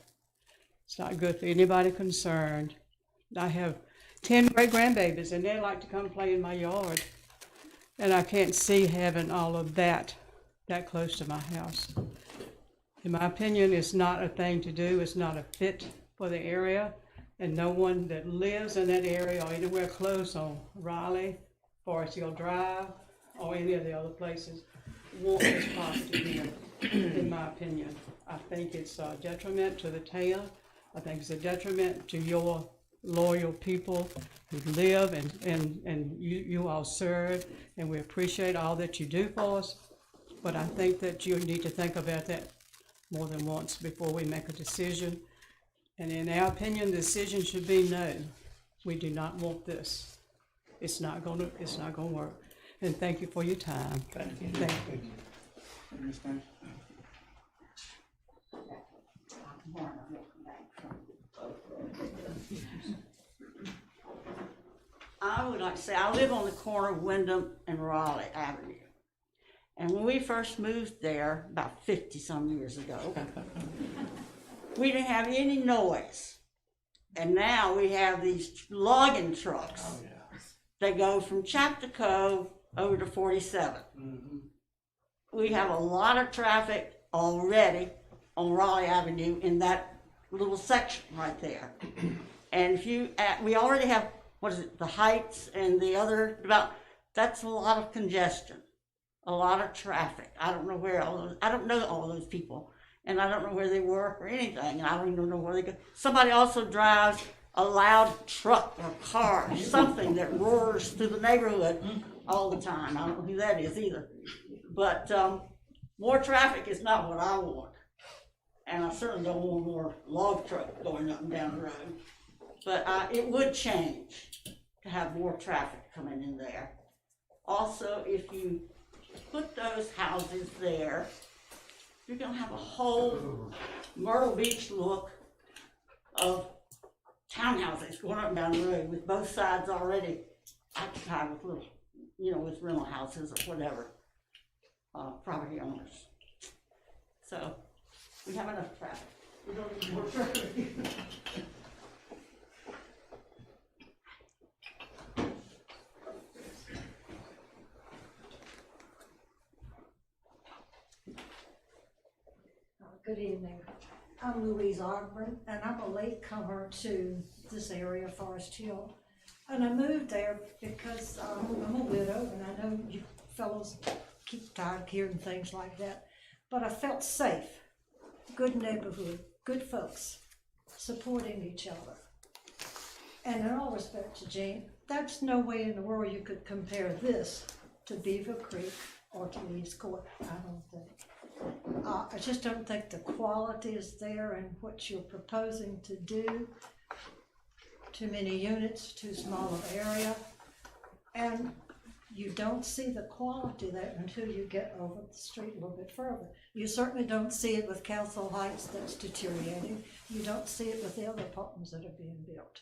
S21: It's not good for anybody concerned. I have 10 great-grandbabies, and they like to come play in my yard, and I can't see having all of that that close to my house. In my opinion, it's not a thing to do, it's not a fit for the area, and no one that lives in that area or anywhere close on Raleigh, Forest Hill Drive, or any of the other places want this property here, in my opinion. I think it's a detriment to the town. I think it's a detriment to your loyal people who live and you all serve, and we appreciate all that you do for us. But I think that you need to think about that more than once before we make a decision. And in our opinion, the decision should be no. We do not want this. It's not gonna work. And thank you for your time.
S9: Thank you.
S21: Thank you.
S2: Understand?
S11: I would like to say, I live on the corner of Wyndham and Raleigh Avenue. And when we first moved there, about 50-some years ago, we didn't have any noise. And now we have these logging trucks.
S9: Oh, yeah.
S11: They go from Chapter over to 47.
S9: Mm-hmm.
S11: We have a lot of traffic already on Raleigh Avenue in that little section right there. And if we already have, the Heights and the other, that's a lot of congestion, a lot of traffic. I don't know I don't know all those people, and I don't know where they work or anything, and I don't even know where they go. Somebody also drives a loud truck or car, something that roars through the neighborhood all the time. I don't know who that is either. But more traffic is not what I want. And I certainly don't want more log truck going up and down the road. But it would change to have more traffic coming in there. Also, if you put those houses there, you're gonna have a whole Myrtle Beach look of townhouses going up and down the road with both sides already occupied with little, with rental houses or whatever, property owners. So we have enough traffic. We don't need more traffic.
S6: Good evening. I'm Louise Ogburn, and I'm a latecomer to this area, Forest Hill. And I moved there because I'm a widow, and I know you fellows keep tired of hearing things like that. But I felt safe, good neighborhood, good folks, supporting each other. And in all respect to Jane, there's no way in the world you could compare this to Beaver Creek or to Leeds Court, I don't think. I just don't think the quality is there in what you're proposing to do. Too many units, too small of area. And you don't see the quality there until you get over the street a little bit further. You certainly don't see it with Castle Heights that's deteriorating. You don't see it with the other apartments that are being built.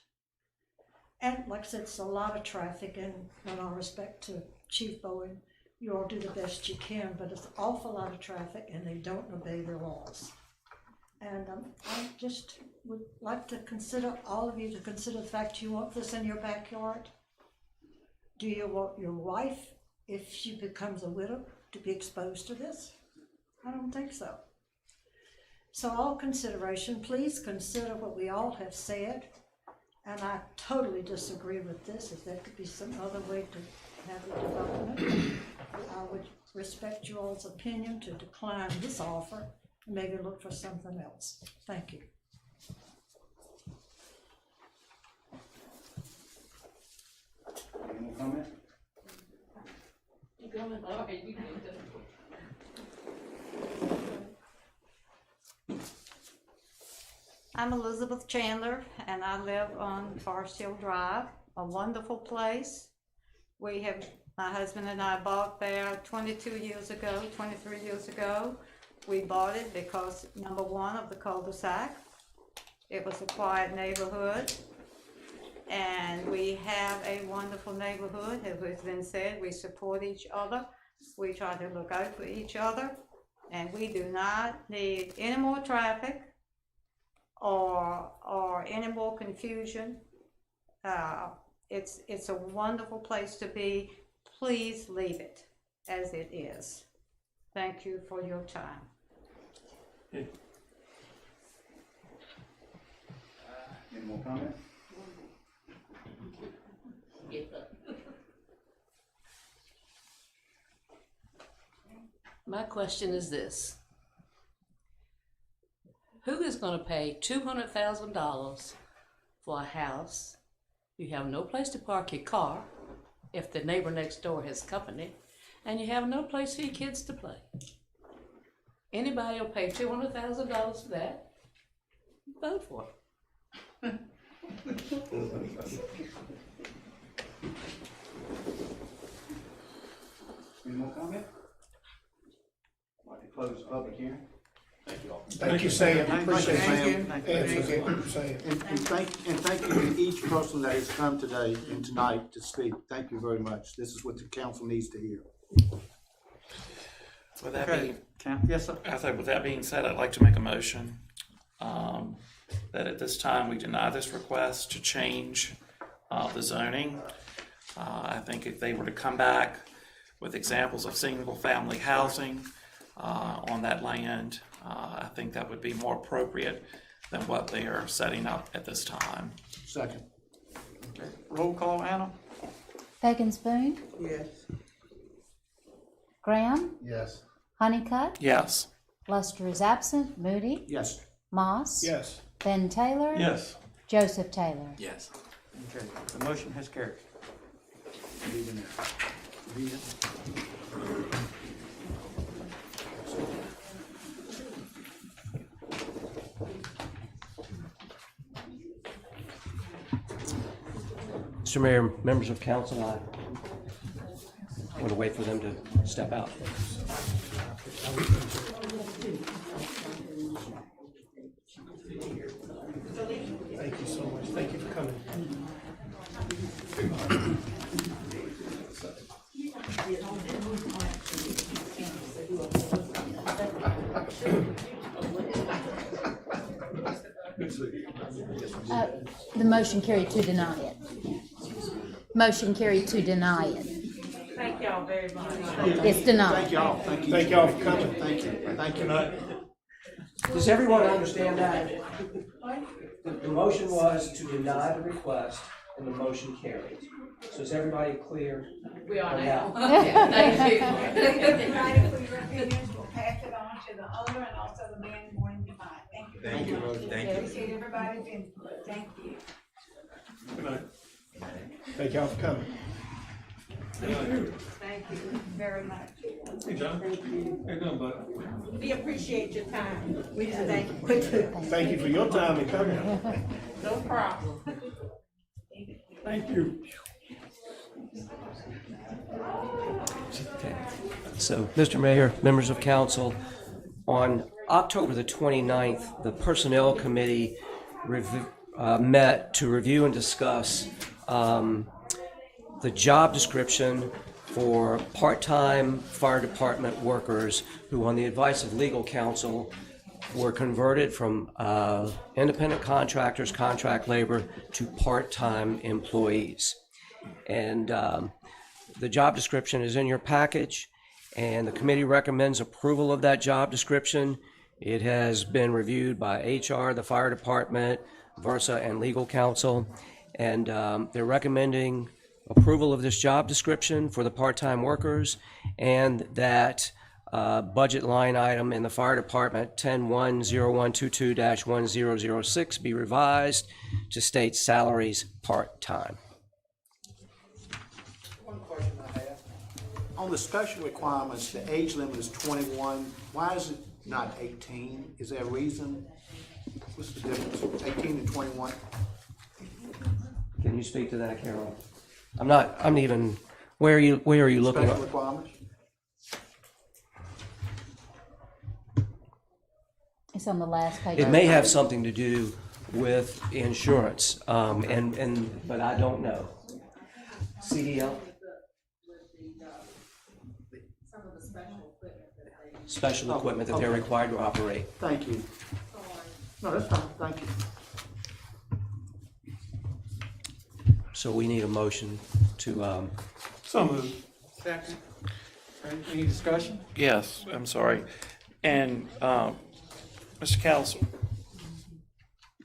S6: And like I said, it's a lot of traffic, and in all respect to Chief Bowen, you all do the best you can, but it's an awful lot of traffic and they don't obey their laws. And I just would like to consider, all of you to consider the fact you want this in your backyard. Do you want your wife, if she becomes a widow, to be exposed to this? I don't think so. So all consideration, please consider what we all have said. And I totally disagree with this. If there could be some other way to have the development, I would respect you all's opinion to decline this offer and maybe look for something else. Thank you.
S2: Any more comment?
S11: I'm Elizabeth Chandler, and I live on Forest Hill Drive, a wonderful place. My husband and I bought there 23 years ago. We bought it because, number one, of the cul-de-sac. It was a quiet neighborhood, and we have a wonderful neighborhood. As has been said, we support each other. We try to look out for each other, and we do not need any more traffic or any more confusion. It's a wonderful place to be. Please leave it as it is.
S6: Thank you for your time.
S8: Any more comment?
S14: My question is this. Who is gonna pay $200,000 for a house? You have no place to park your car if the neighbor next door has company, and you have no place for your kids to play. Anybody will pay $200,000 for that? Vote for it.
S8: Any more comment? I'd like to close the public hearing.
S4: Thank you all.
S13: Thank you, Sam. Appreciate it,
S7: Thank you.
S13: Sam.
S7: Thank you.
S13: Answers, Sam.
S7: And thank you to each person that has come today and tonight to speak. Thank you very much. This is what the council needs to hear.
S9: With that
S2: Okay.
S9: being,
S2: Yes, sir.
S9: I think with that being said, I'd like to make a motion that at this time we deny this request to change the zoning. I think if they were to come back with examples of single-family housing on that land, I think that would be more appropriate than what they are setting up at this time.
S7: Second.
S2: Okay. Roll call, Anna?
S3: Fagan Spoon,
S2: Yes.
S3: Graham,
S8: Yes.
S3: Honeycutt,
S9: Yes.
S3: Luster is absent, Moody,
S7: Yes.
S3: Moss,
S13: Yes.
S3: Ben Taylor,
S12: Yes.
S3: Joseph Taylor.
S5: Yes.
S2: Okay, the motion has carried.
S5: Mr. Mayor, members of council, I want to wait for them to step out.
S13: Thank you so much. Thank you for coming.
S3: The motion carried to deny it. Motion carried to deny it.
S16: Thank y'all very much.
S3: It's denied.
S7: Thank y'all. Thank you.
S13: Thank y'all for coming.
S7: Thank you. Thank you.
S5: Does everyone understand that? The motion was to deny the request, and the motion carried. So is everybody clear?
S14: We are
S5: on
S14: now.
S5: that?
S14: Yeah, thank you.
S10: United for your opinions, we'll pass it on to the owner and also the man who wanted to buy it. Thank you.
S15: Thank you, Rose. Thank you.
S10: Appreciate everybody's input. Thank you.
S12: Good night.
S13: Thank y'all for coming.
S10: Thank you very much.
S12: Hey, John.
S10: Thank you.
S12: How you doing, bud?
S10: We appreciate your time. We do. Thank you.
S13: Thank you for your time and coming.
S10: No problem.
S19: Thank you.
S5: So, Mr. Mayor, members of council, on October the 29th, the Personnel Committee met to review and discuss the job description for part-time fire department workers who, on the advice of legal counsel, were converted from independent contractors, contract labor, to part-time employees. And the job description is in your package, and the committee recommends approval of that job description. It has been reviewed by HR, the fire department, Versa, and legal counsel, and they're recommending approval of this job description for the part-time workers, and that budget line item in the fire department 10-10122-1006 be revised to state salaries part-time.
S7: One question I have. On the special requirements, the age limit is 21. Why is it not 18? Is there a reason? What's the difference, 18 and 21?
S5: Can you speak to that, Carol? I'm even, where are you looking?
S7: Special requirements?
S3: It's on the last page.
S5: It may have something to do with insurance, but I don't know. CDL? Special equipment that they're required to operate.
S7: Thank you. No, that's fine, thank you.
S5: So we need a motion to,
S12: So moved.
S2: Second.
S1: Okay, any discussion?
S9: Yes, I'm sorry. And, Mr. Council,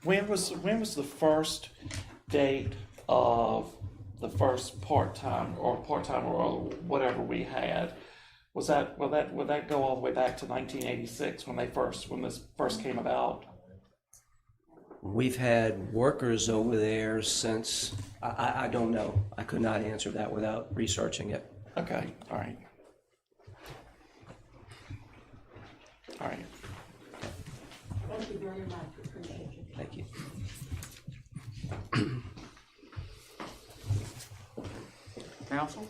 S9: when was the first date of the first part-time or whatever we had? Would that go all the way back to 1986 when this first came about?
S5: We've had workers over there since, I don't know. I could not answer that without researching it.
S9: Okay, all right. All right.
S11: Thank you very much, appreciate you.
S5: Thank you.
S1: Council?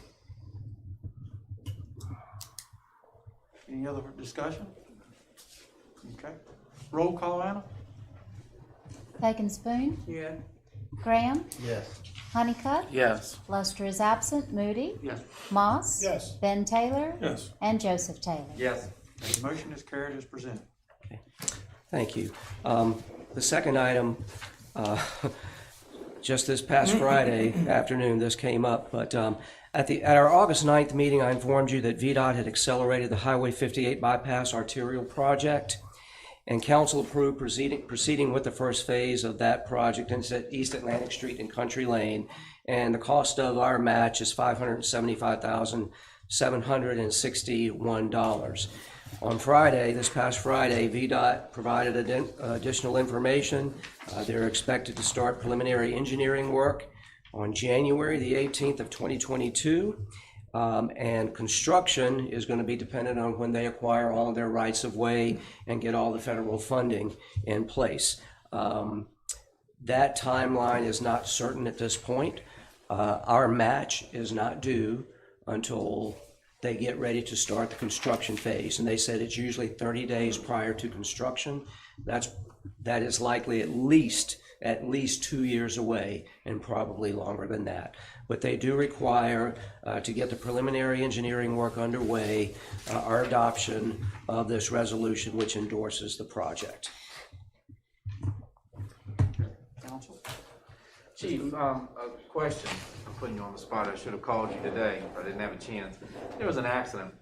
S1: Any other discussion? Okay. Roll call, Anna?
S3: Bacon Spoon,
S2: Yeah.
S3: Graham,
S7: Yes.
S3: Honeycutt,
S9: Yes.
S3: Luster is absent, Moody,
S7: Yes.
S3: Moss,
S13: Yes.
S3: Ben Taylor,
S12: Yes.
S3: and Joseph Taylor.
S1: Yes. The motion is carried as presented.
S5: Thank you. The second item, just this past Friday afternoon, this came up, but at our August 9th meeting, I informed you that VDOT had accelerated the Highway 58 bypass arterial project, and council approved proceeding with the first phase of that project into East Atlantic Street and Country Lane, and the cost of our match is $575,761. On Friday, this past Friday, VDOT provided additional information. They're expected to start preliminary engineering work on January the 18th of 2022. And construction is going to be dependent on when they acquire all of their rights of way and get all the federal funding in place. That timeline is not certain at this point. Our match is not due until they get ready to start the construction phase. And they said it's usually 30 days prior to construction. That is likely at least 2 years away, and probably longer than that. But they do require, to get the preliminary engineering work underway, our adoption of this resolution which endorses the project.
S1: Council?
S17: Chief, a question. I'm putting you on the spot. I should have called you today, but I didn't have a chance. There was an accident,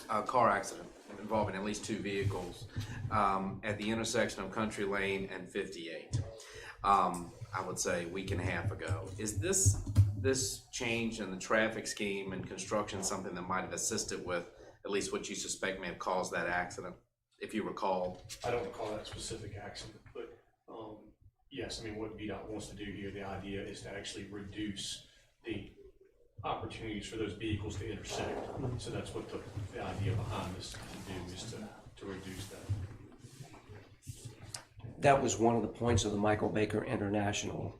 S17: a car accident involving at least 2 vehicles at the intersection of Country Lane and 58. I would say a week and a half ago. Is this change in the traffic scheme and construction something that might have assisted with at least what you suspect may have caused that accident, if you recall?
S22: I don't recall that specific accident, but yes, I mean, what VDOT wants to do here, the idea is to actually reduce the opportunities for those vehicles to intersect. So that's what the idea behind this to do, is to reduce that.
S5: That was one of the points of the Michael Baker International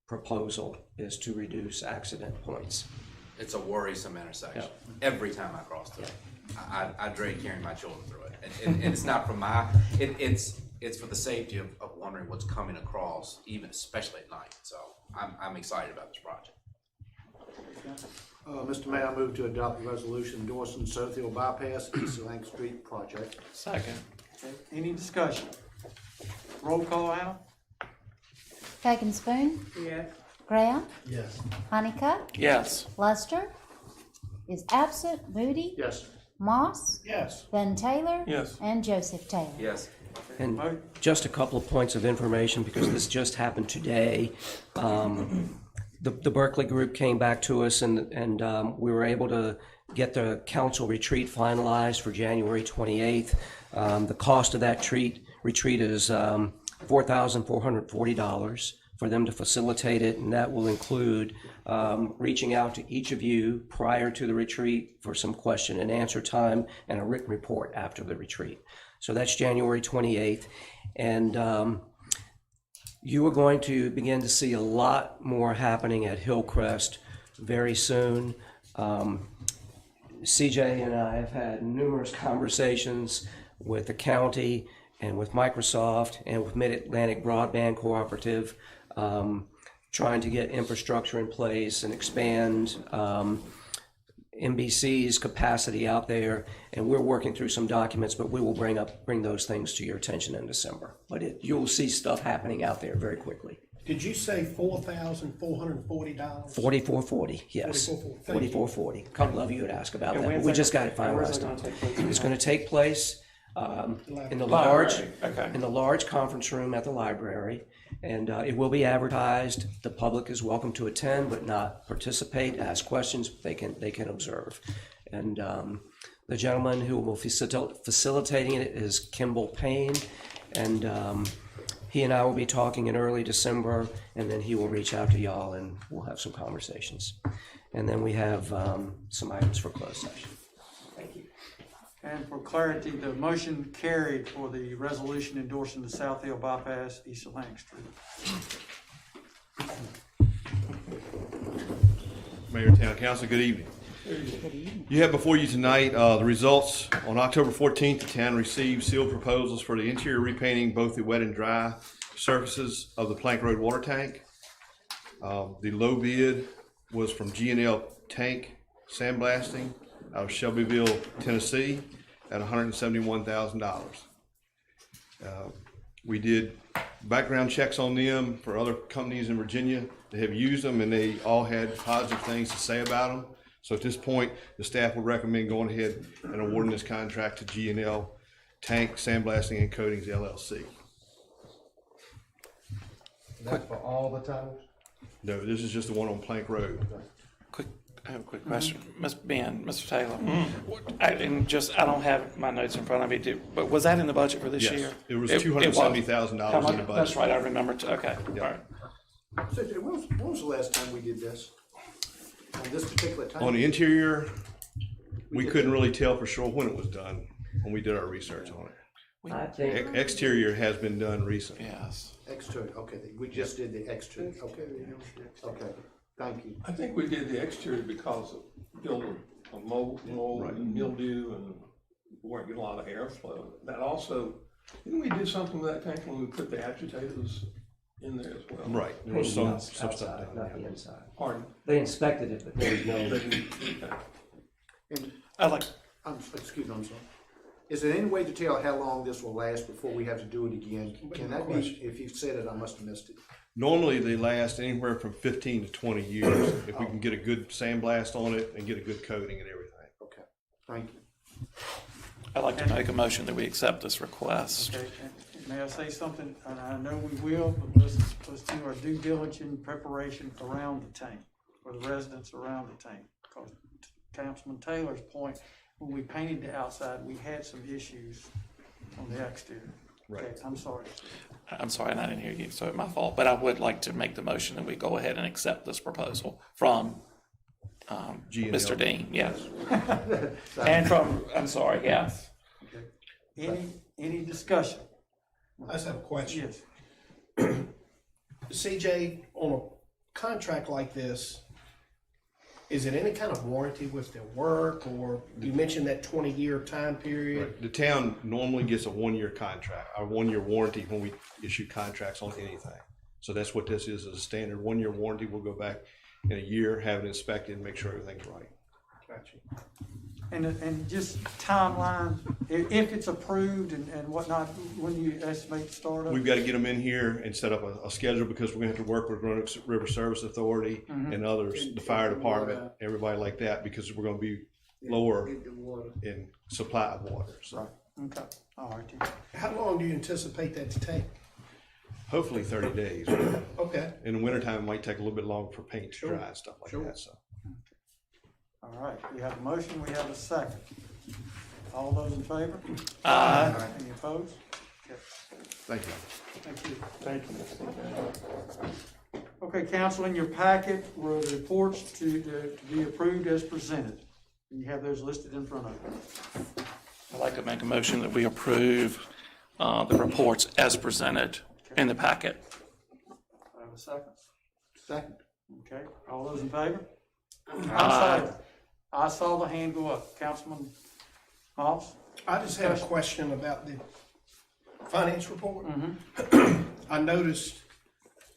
S5: proposal, is to reduce accident points.
S17: It's a worrisome intersection.
S5: Yep.
S17: Every time I cross through it, I dread carrying my children through it. And it's not for it's for the safety of wondering what's coming across, even especially at night. So I'm excited about this project.
S7: Mr. Mayor, I move to adopt the resolution endorsing South Hill Bypass East Atlantic Street project.
S9: Second.
S1: Okay. Any discussion? Roll call, Anna?
S3: Bacon Spoon,
S2: Yes.
S3: Graham,
S7: Yes.
S3: Honeycutt,
S9: Yes.
S3: Luster is absent, Moody,
S7: Yes.
S3: Moss,
S13: Yes.
S3: Ben Taylor,
S12: Yes.
S3: and Joseph Taylor.
S17: Yes.
S5: And just a couple of points of information, because this just happened today. The Berkeley group came back to us, and we were able to get the council retreat finalized for January 28th. The cost of that retreat is $4,440 for them to facilitate it, and that will include reaching out to each of you prior to the retreat for some question and answer time and a written report after the retreat. So that's January 28th, and you are going to begin to see a lot more happening at Hillcrest very soon. CJ and I have had numerous conversations with the county and with Microsoft and with Mid-Atlantic Broadband Cooperative, trying to get infrastructure in place and expand NBC's capacity out there, and we're working through some documents, but we will bring those things to your attention in December. But you'll see stuff happening out there very quickly.
S13: Did you say $4,440?
S5: 4440, yes. 4440. I'd love you to ask about that, but we just got it finalized. It's going to take place in the large conference room at the library, and it will be advertised. The public is welcome to attend, but not participate, ask questions. They can observe. And the gentleman who will be facilitating it is Kimball Payne, and he and I will be talking in early December, and then he will reach out to y'all, and we'll have some conversations. And then we have some items for closed session. Thank you.
S1: And for clarity, the motion carried for the resolution endorsing the South Hill bypass east of Lang Street.
S18: Mayor, Town Council, good evening. You have before you tonight the results. On October 14th, the town received sealed proposals for the interior repainting, both the wet and dry surfaces of the Plank Road water tank. The low bid was from G&L Tank Sandblasting out of Shelbyville, Tennessee, at $171,000. We did background checks on them for other companies in Virginia that have used them, and they all had positive things to say about them. So at this point, the staff would recommend going ahead and awarding this contract to G&L Tank Sandblasting and Coatings LLC.
S7: That's for all the tunnels?
S18: No, this is just the one on Plank Road.
S9: I have a quick question. Mr. Taylor, I don't have my notes in front of me, but was that in the budget for this
S18: Yes,
S9: year?
S18: it was $270,000 in the budget.
S9: That's right, I remember. Okay, all right.
S7: So, when was the last time we did this? On this particular time?
S18: On the interior, we couldn't really tell for sure when it was done when we did our research on it.
S5: I think
S18: Exterior has been done recently.
S9: Yes.
S7: Exterior, okay, we just did the exterior, okay, thank you.
S12: I think we did the exterior because of building of mold and mildew, and we weren't getting a lot of airflow. That also, didn't we do something with that tank when we put the agitators in there as well?
S18: Right, there was some stuff
S5: outside,
S18: done.
S5: not the inside.
S12: Pardon?
S5: They inspected it, but there was no.
S7: And excuse me, I'm sorry. Is there any way to tell how long this will last before we have to do it again? Can that be, if you've said it, I must have missed it.
S18: Normally, they last anywhere from 15 to 20 years if we can get a good sandblast on it and get a good coating and everything.
S7: Okay, thank you.
S9: I'd like to make a motion that we accept this request.
S1: Okay, may I say something? And I know we will, but let's do our due diligence preparation around the tank, for the residents around the tank. Because to Councilman Taylor's point, when we painted the outside, we had some issues on the exterior.
S18: Right.
S1: Okay, I'm sorry.
S9: I'm sorry, and I didn't hear you, so it's my fault, but I would like to make the motion that we go ahead and accept this proposal from Mr. Dean, yes. And from, I'm sorry, yes.
S1: Okay. Any discussion?
S13: I just have a question.
S1: Yes.
S13: CJ, on a contract like this, is it any kind of warranty with their work, or you mentioned that 20-year time period?
S18: Right. The town normally gets a 1-year contract, a 1-year warranty when we issue contracts on anything. So that's what this is a standard 1-year warranty. We'll go back in a year, have it inspected, and make sure everything's right.
S13: Gotcha.
S1: And just timeline, if it's approved and whatnot, when you estimate startup?
S18: We've got to get them in here and set up a schedule because we're going to have to work with Roanoke River Service Authority and others, the fire department, everybody like that, because we're going to be lower in supply of water. So
S1: Okay, all right.
S13: How long do you anticipate that to take?
S18: hopefully 30 days.
S13: Okay.
S18: In the wintertime, it might take a little bit longer for paint to dry and stuff like that. So.
S1: All right, we have a motion, we have a second. All those in favor?
S9: Aye.
S1: Any opposed? Okay.
S18: Thank you.
S1: Thank you. Okay, council, in your packet were the reports to be approved as presented. And you have those listed in front of you.
S9: I'd like to make a motion that we approve the reports as presented in the packet.
S1: I have a second.
S7: Second.
S1: Okay, all those in favor?
S9: Aye.
S1: I saw the hand go up. Councilman Moss?
S13: I just had a question about the finance report. I noticed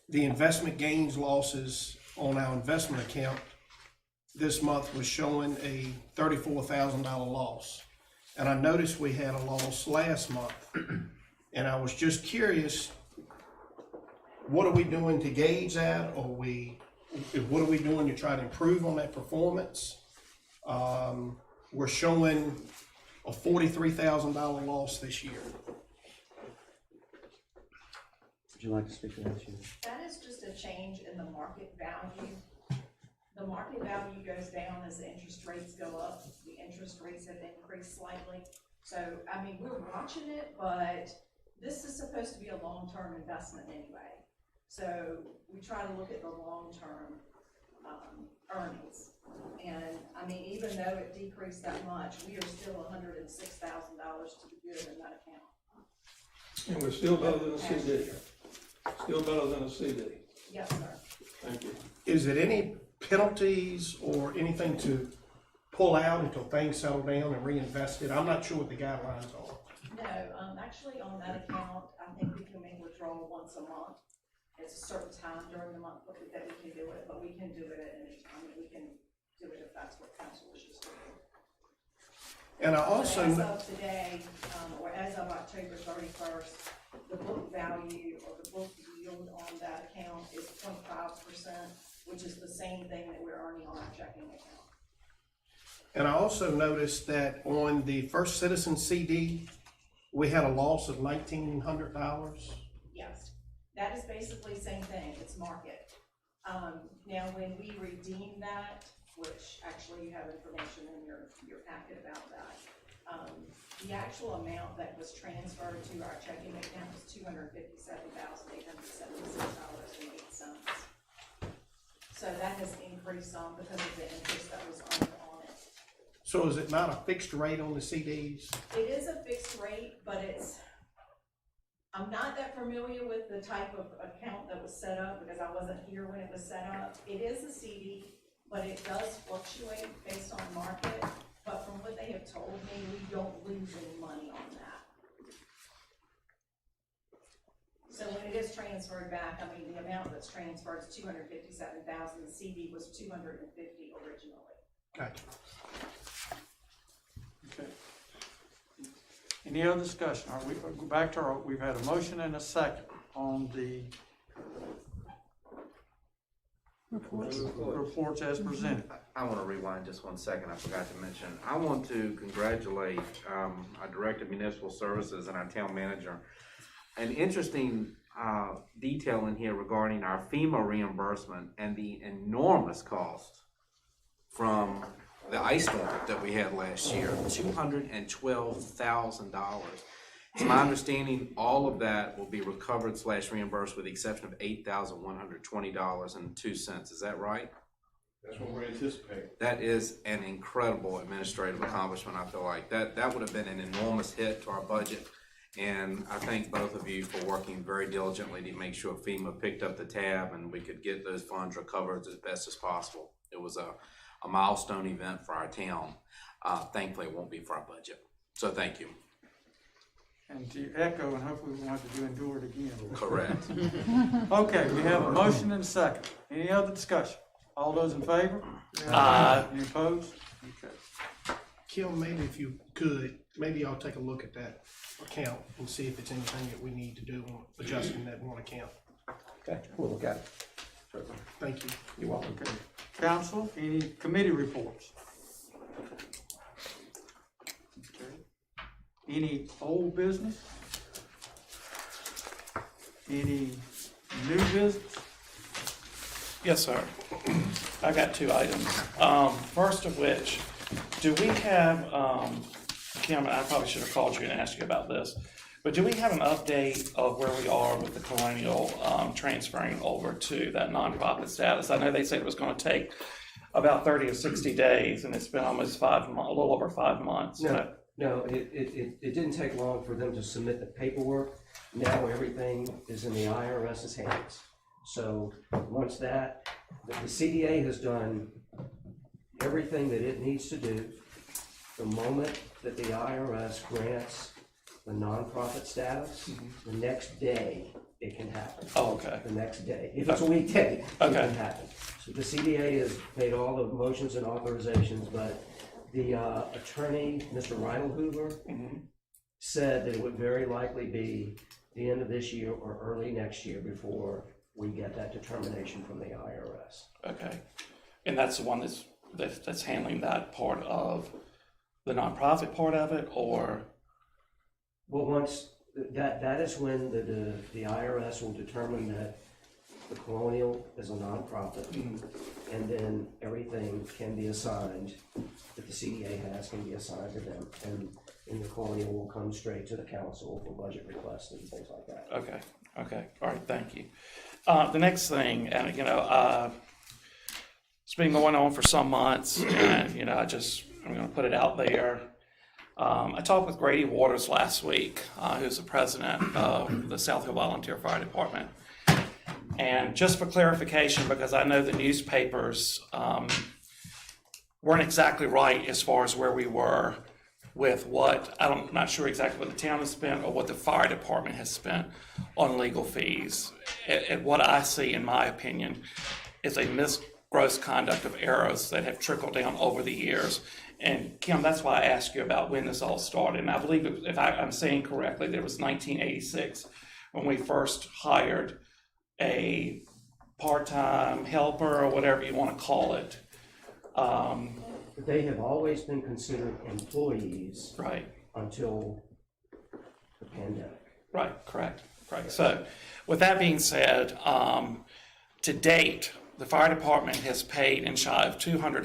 S13: the investment gains losses on our investment account this month was showing a $34,000 loss. And I noticed we had a loss last month. And I was just curious, what are we doing to gauge that? Or what are we doing to try to improve on that performance? We're showing a $43,000 loss this year.
S5: Would you like to speak to that, Sheila?
S10: That is just a change in the market value. The market value goes down as the interest rates go up. The interest rates have increased slightly. So, I mean, we're watching it, but this is supposed to be a long-term investment anyway. So we try to look at the long-term earnings. And I mean, even though it decreased that much, we are still $106,000 to the good in that account.
S12: And we're still better than a CD. Still better than a CD.
S10: Yes, sir.
S12: Thank you.
S13: Is it any penalties or anything to pull out until things settle down and reinvest it? I'm not sure what the guidelines are.
S10: No, actually on that account, I think we can make withdrawal once a month. It's a certain time during the month that we can do it, but we can do it at any time. We can do it if that's what council wishes to do.
S13: And I also,
S10: As of today, or as of October 31st, the book value or the book yield on that account is 0.5%, which is the same thing that we're earning on our checking account.
S13: and I also noticed that on the First Citizen CD, we had a loss of $1,900.
S10: Yes, that is basically the same thing, it's market. Now, when we redeem that, which actually you have information in your packet about that, the actual amount that was transferred to our checking account was $257,876.08. So that has increased some because of the interest that was earned on it.
S13: So is it not a fixed rate on the CDs?
S10: It is a fixed rate, but I'm not that familiar with the type of account that was set up because I wasn't here when it was set up. It is a CD, but it does fluctuate based on market. But from what they have told me, we don't lose any money on that. So when it is transferred back, I mean, the amount that's transferred is $257,000. The CD was $250 originally.
S13: Gotcha.
S1: Okay. Any other discussion? All right, we go back to we've had a motion and a second on the reports as presented.
S17: I want to rewind just 1 second. I forgot to mention. I want to congratulate our Director of Municipal Services and our town manager. An interesting detail in here regarding our FEMA reimbursement and the enormous cost from the ice storm that we had last year, $212,000. It's my understanding all of that will be recovered / reimbursed with the exception of $8,120.02. Is that right?
S18: That's what we're anticipating.
S17: That is an incredible administrative accomplishment. I feel like that would have been an enormous hit to our budget. And I thank both of you for working very diligently to make sure FEMA picked up the tab and we could get those funds recovered as best as possible. It was a milestone event for our town. Thankfully, it won't be for our budget. So thank you.
S1: And to echo, and hopefully we won't have to endure it again.
S17: Correct.
S1: Okay, we have a motion and a second. Any other discussion? All those in favor? Any opposed? Okay.
S13: Kim, maybe if you could, maybe I'll take a look at that account and see if it's anything that we need to do on adjusting that one account.
S5: Okay, we'll look at it.
S13: Thank you.
S5: You're welcome.
S1: Okay. Council, any committee reports? Okay. Any old business? Any new business?
S9: Yes, sir. I got 2 items. First of which, do we have, Kim, I probably should have called you and asked you about this, but do we have an update of where we are with the Colonial transferring over to that nonprofit status? I know they said it was going to take about 30 or 60 days, and it's been almost a little over 5 months.
S5: No, it didn't take long for them to submit the paperwork. Now everything is in the IRS's hands. So once the CDA has done everything that it needs to do, the moment that the IRS grants the nonprofit status, the next day it can happen.
S9: Oh, okay.
S5: The next day. If it's a weekday, it can happen. The CDA has made all the motions and authorizations, but the attorney, Mr. Reinhold Hoover, said that it would very likely be the end of this year or early next year before we get that determination from the IRS.
S9: Okay, and that's the one that's handling that part of the nonprofit part of it, or?
S5: Well, once, that is when the IRS will determine that the Colonial is a nonprofit, and then everything can be assigned, that the CDA has can be assigned to them, and the Colonial will come straight to the council for budget requests and things like that.
S9: Okay, all right, thank you. The next thing, and it's been going on for some months, and I'm gonna put it out there. I talked with Grady Waters last week, who's the president of the South Hill Volunteer Fire Department. And just for clarification, because I know the newspapers weren't exactly right as far as where we were with I'm not sure exactly what the town has spent or what the fire department has spent on legal fees. And what I see, in my opinion, is a gross conduct of errors that have trickled down over the years. And Kim, that's why I asked you about when this all started. And I believe, if I'm saying correctly, that it was 1986 when we first hired a part-time helper, or whatever you want to call it.
S5: They have always been considered employees.
S9: Right.
S5: Until the pandemic.
S9: Right, correct. So, with that being said, to date, the fire department has paid in shy of $200,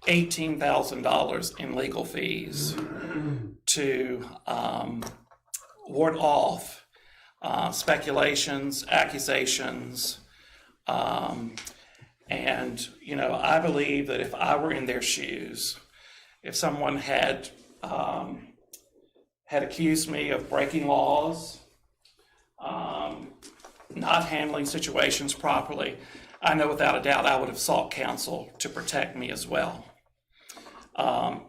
S9: $18,000 in legal fees to ward off speculations, accusations, and I believe that if I were in their shoes, if someone had accused me of breaking laws, not handling situations properly, I know without a doubt I would have sought counsel to protect me as well.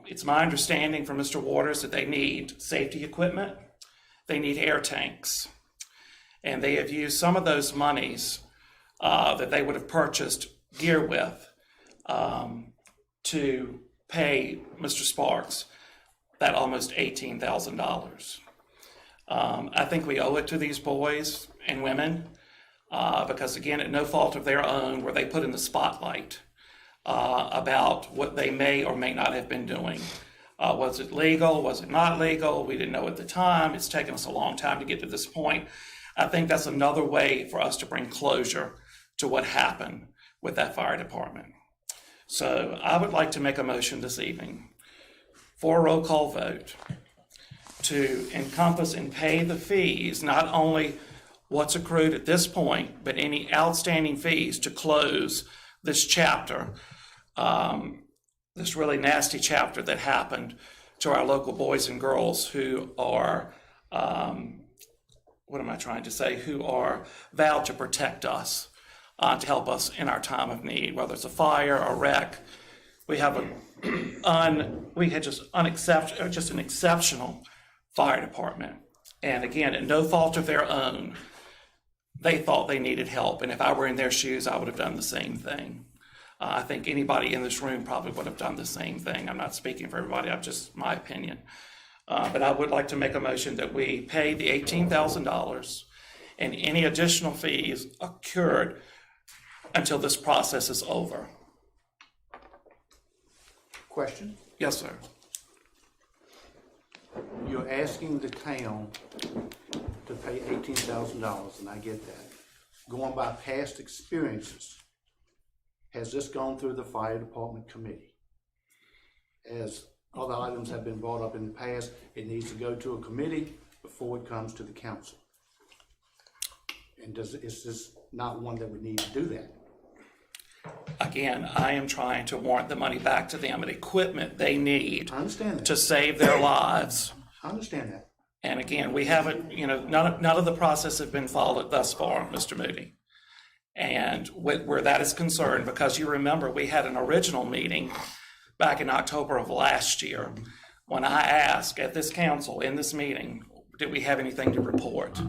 S9: It's my understanding from Mr. Waters that they need safety equipment, they need air tanks, and they have used some of those monies that they would have purchased gear with to pay Mr. Sparks that almost $18,000. I think we owe it to these boys and women because, again, at no fault of their own were they put in the spotlight about what they may or may not have been doing. Was it legal? Was it not legal? We didn't know at the time. It's taken us a long time to get to this point. I think that's another way for us to bring closure to what happened with that fire department. So I would like to make a motion this evening for a roll call vote to encompass and pay the fees, not only what's accrued at this point, but any outstanding fees to close this chapter, this really nasty chapter that happened to our local boys and girls who are, who are vowed to protect us, to help us in our time of need, whether it's a fire or wreck. We had just an exceptional fire department. And again, at no fault of their own, they thought they needed help. And if I were in their shoes, I would have done the same thing. I think anybody in this room probably would have done the same thing. I'm not speaking for everybody, I'm just my opinion. But I would like to make a motion that we pay the $18,000 and any additional fees accrued until this process is over.
S7: Question?
S9: Yes, sir.
S7: You're asking the town to pay $18,000, and I get that. Going by past experiences, has this gone through the fire department committee? As other items have been brought up in the past, it needs to go to a committee before it comes to the council. And is this not one that would need to do that?
S9: Again, I am trying to warrant the money back to them and equipment they need
S7: I understand that.
S9: to save their lives.
S7: I understand that.
S9: And again, we haven't, none of the process have been followed thus far, Mr. Moody. And where that is concerned, because you remember we had an original meeting back in October of last year when I asked at this council, in this meeting, did we have anything to report?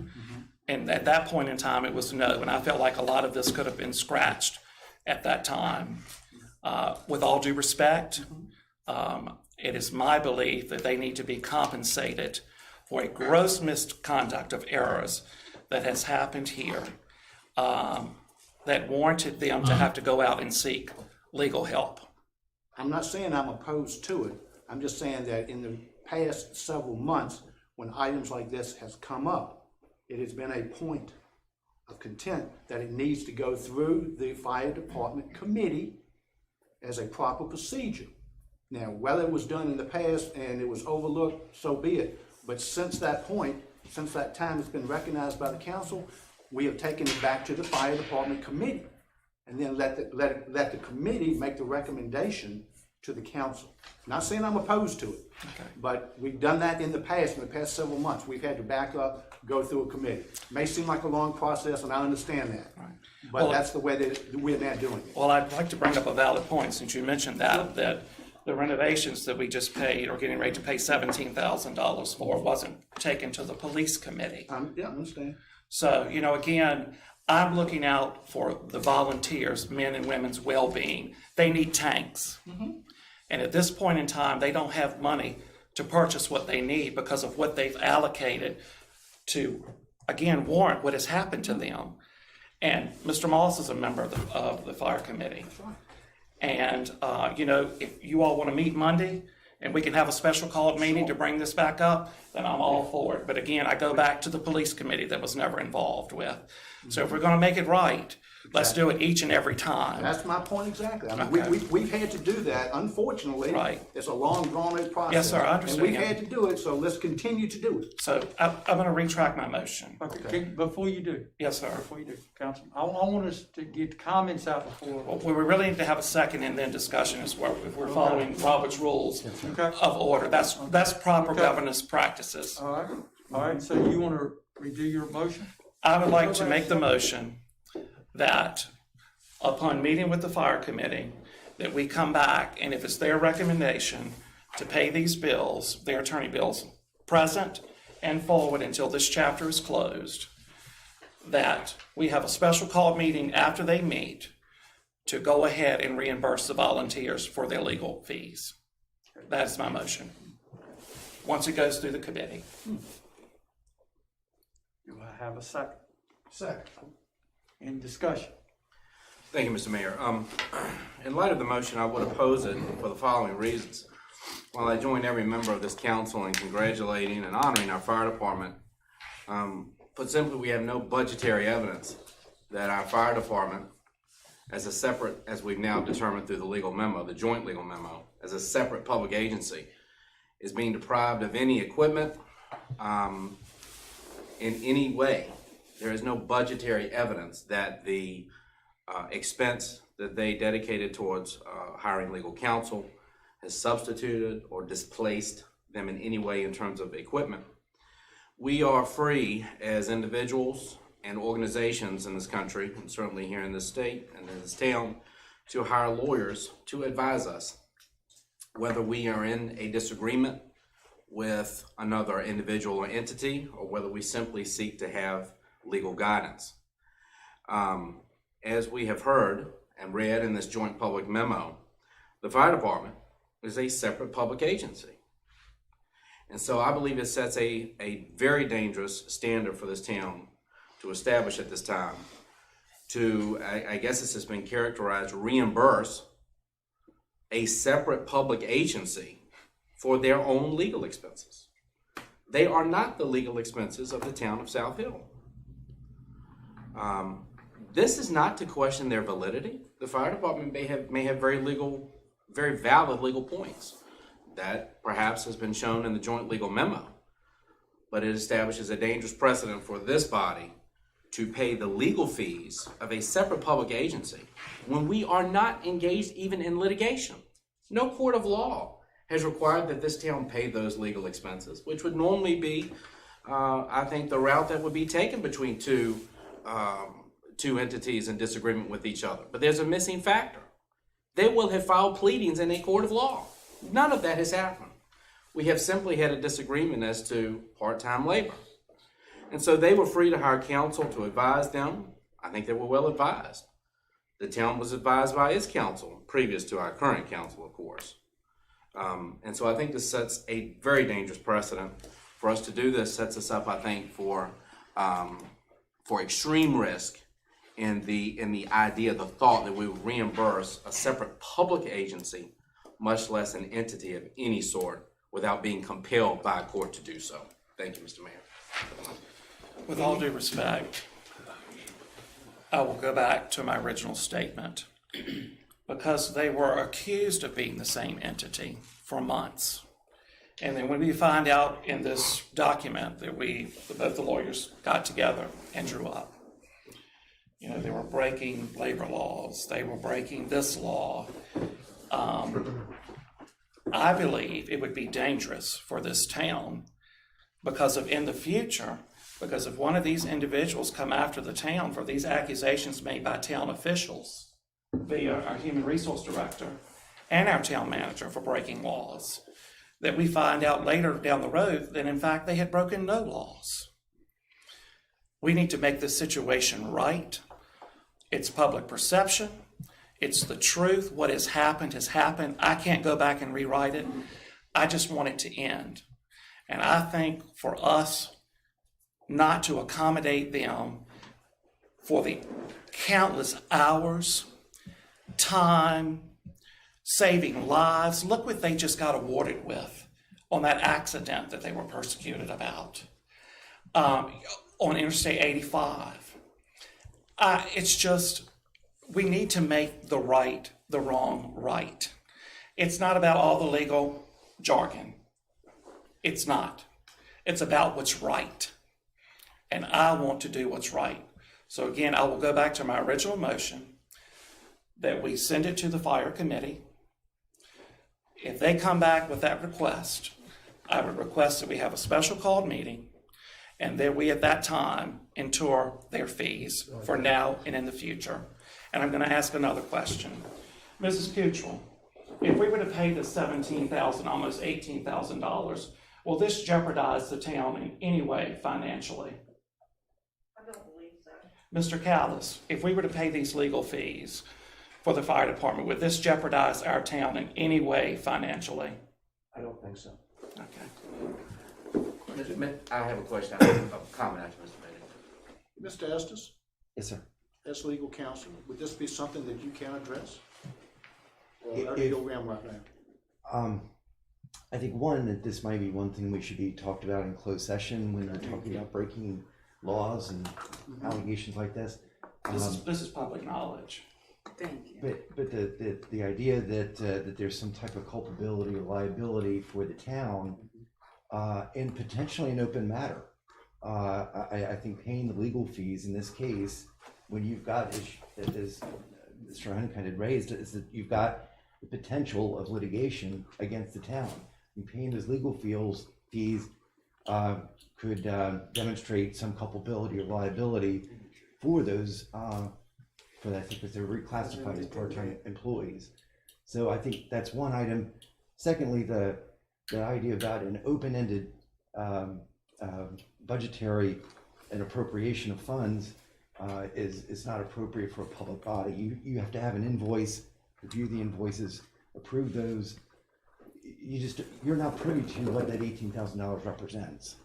S9: And at that point in time, it was no. And I felt like a lot of this could have been scratched at that time. With all due respect, it is my belief that they need to be compensated for a gross misconduct of errors that has happened here, that warranted them to have to go out and seek legal help.
S7: I'm not saying I'm opposed to it. I'm just saying that in the past several months, when items like this has come up, it has been a point of content that it needs to go through the fire department committee as a proper procedure. Now, whether it was done in the past and it was overlooked, so be it. But since that point, since that time it's been recognized by the council, we have taken it back to the fire department committee. And then let the committee make the recommendation to the council. Not saying I'm opposed to it, but we've done that in the past several months. We've had to back up, go through a committee. May seem like a long process, and I understand that. But that's the way that we're now doing it.
S9: Well, I'd like to bring up a valid point since you mentioned that the renovations that we just paid or getting ready to pay $17,000 for wasn't taken to the police committee.
S7: Yeah, I understand.
S9: So, again, I'm looking out for the volunteers, men and women's well-being. They need tanks. And at this point in time, they don't have money to purchase what they need because of what they've allocated to, again, warrant what has happened to them. And Mr. Moss is a member of the fire committee. And, if you all want to meet Monday and we can have a special called meeting to bring this back up, then I'm all for it. But again, I go back to the police committee that was never involved with. So if we're going to make it right, let's do it each and every time.
S7: That's my point exactly. I mean, we've had to do that, unfortunately.
S9: Right.
S7: It's a long, drawn-out process.
S9: Yes, sir, I understand.
S7: And we've had to do it, so let's continue to do it.
S9: So I'm going to retract my motion.
S1: Okay, before you do.
S9: Yes, sir.
S1: Before you do, Councilman, I want us to get comments out before.
S9: Well, we really need to have a second and then discussion as well, if we're following Robert's rules of order. That's proper governance practices.
S1: All right, so you want to redo your motion?
S9: I would like to make the motion that upon meeting with the fire committee, that we come back, and if it's their recommendation to pay these bills, their attorney bills, present and forward until this chapter is closed, that we have a special call meeting after they meet to go ahead and reimburse the volunteers for their legal fees. That's my motion. Once it goes through the committee.
S1: Do I have a second?
S7: Second.
S1: In discussion.
S17: Thank you, Mr. Mayor. In light of the motion, I would oppose it for the following reasons. While I join every member of this council in congratulating and honoring our fire department, put simply, we have no budgetary evidence that our fire department, as a separate, as we've now determined through the legal memo, the joint legal memo, as a separate public agency, is being deprived of any equipment in any way. There is no budgetary evidence that the expense that they dedicated towards hiring legal counsel has substituted or displaced them in any way in terms of equipment. We are free as individuals and organizations in this country, and certainly here in this state and in this town, to hire lawyers to advise us whether we are in a disagreement with another individual or entity, or whether we simply seek to have legal guidance. As we have heard and read in this joint public memo, the fire department is a separate public agency. And so I believe it sets a very dangerous standard for this town to establish at this time to, I guess this has been characterized, reimburse a separate public agency for their own legal expenses. They are not the legal expenses of the town of South Hill. This is not to question their validity. The fire department may have very valid legal points that perhaps has been shown in the joint legal memo, but it establishes a dangerous precedent for this body to pay the legal fees of a separate public agency when we are not engaged even in litigation. No court of law has required that this town pay those legal expenses, which would normally be, I think, the route that would be taken between two entities in disagreement with each other. But there's a missing factor. They will have filed pleadings in a court of law. None of that has happened. We have simply had a disagreement as to part-time labor. And so they were free to hire counsel to advise them. I think they were well advised The town was advised by its council, previous to our current council, of course. And so I think this sets a very dangerous precedent. For us to do this sets us up, I think, for extreme risk in the idea, the thought that we would reimburse a separate public agency, much less an entity of any sort, without being compelled by a court to do so. Thank you, Mr. Mayor.
S9: With all due respect, I will go back to my original statement. Because they were accused of being the same entity for months. And then when we find out in this document that both the lawyers got together and drew up, you know, they were breaking labor laws, they were breaking this law. I believe it would be dangerous for this town because of in the future, because if one of these individuals come after the town for these accusations made by town officials, via our human resource director and our town manager for breaking laws, that we find out later down the road that in fact they had broken no laws. We need to make this situation right. It's public perception. It's the truth. What has happened has happened. I can't go back and rewrite it. I just want it to end. And I think for us not to accommodate them for the countless hours, time, saving lives. Look what they just got awarded with on that accident that they were persecuted about on Interstate 85. It's just, we need to make the wrong right. It's not about all the legal jargon. It's not. It's about what's right. And I want to do what's right. So again, I will go back to my original motion that we send it to the fire committee. If they come back with that request, I would request that we have a special called meeting and that we at that time ensure their fees for now and in the future. And I'm going to ask another question. Mrs. Cutrell, if we were to pay the $17,000, almost $18,000, will this jeopardize the town in any way financially?
S16: I don't believe so.
S9: Mr. Callis, if we were to pay these legal fees for the fire department, would this jeopardize our town in any way financially?
S5: I don't think so.
S9: Okay.
S17: I have a question, I have a comment after Mr. Mayor.
S7: Mr. Estes,
S5: Yes, sir.
S7: as legal counsel, would this be something that you can address? Or
S20: If-
S7: let it go around right now?
S20: I think that this might be one thing we should be talked about in closed session when we're talking about breaking laws and allegations like this.
S9: This is public knowledge.
S16: Thank you.
S20: But the idea that there's some type of culpability or liability for the town, and potentially an open matter. I think paying the legal fees in this case, when you've got, as Mr. Honeycutt had raised, is that you've got the potential of litigation against the town. And paying those legal fees could demonstrate some culpability or liability for those, for that, because they're reclassified as part-time employees. So I think that's one item. Secondly, the idea about an open-ended budgetary and appropriation of funds is not appropriate for a public body. You have to have an invoice, review the invoices, approve those. You're not privy to what that $18,000 represents.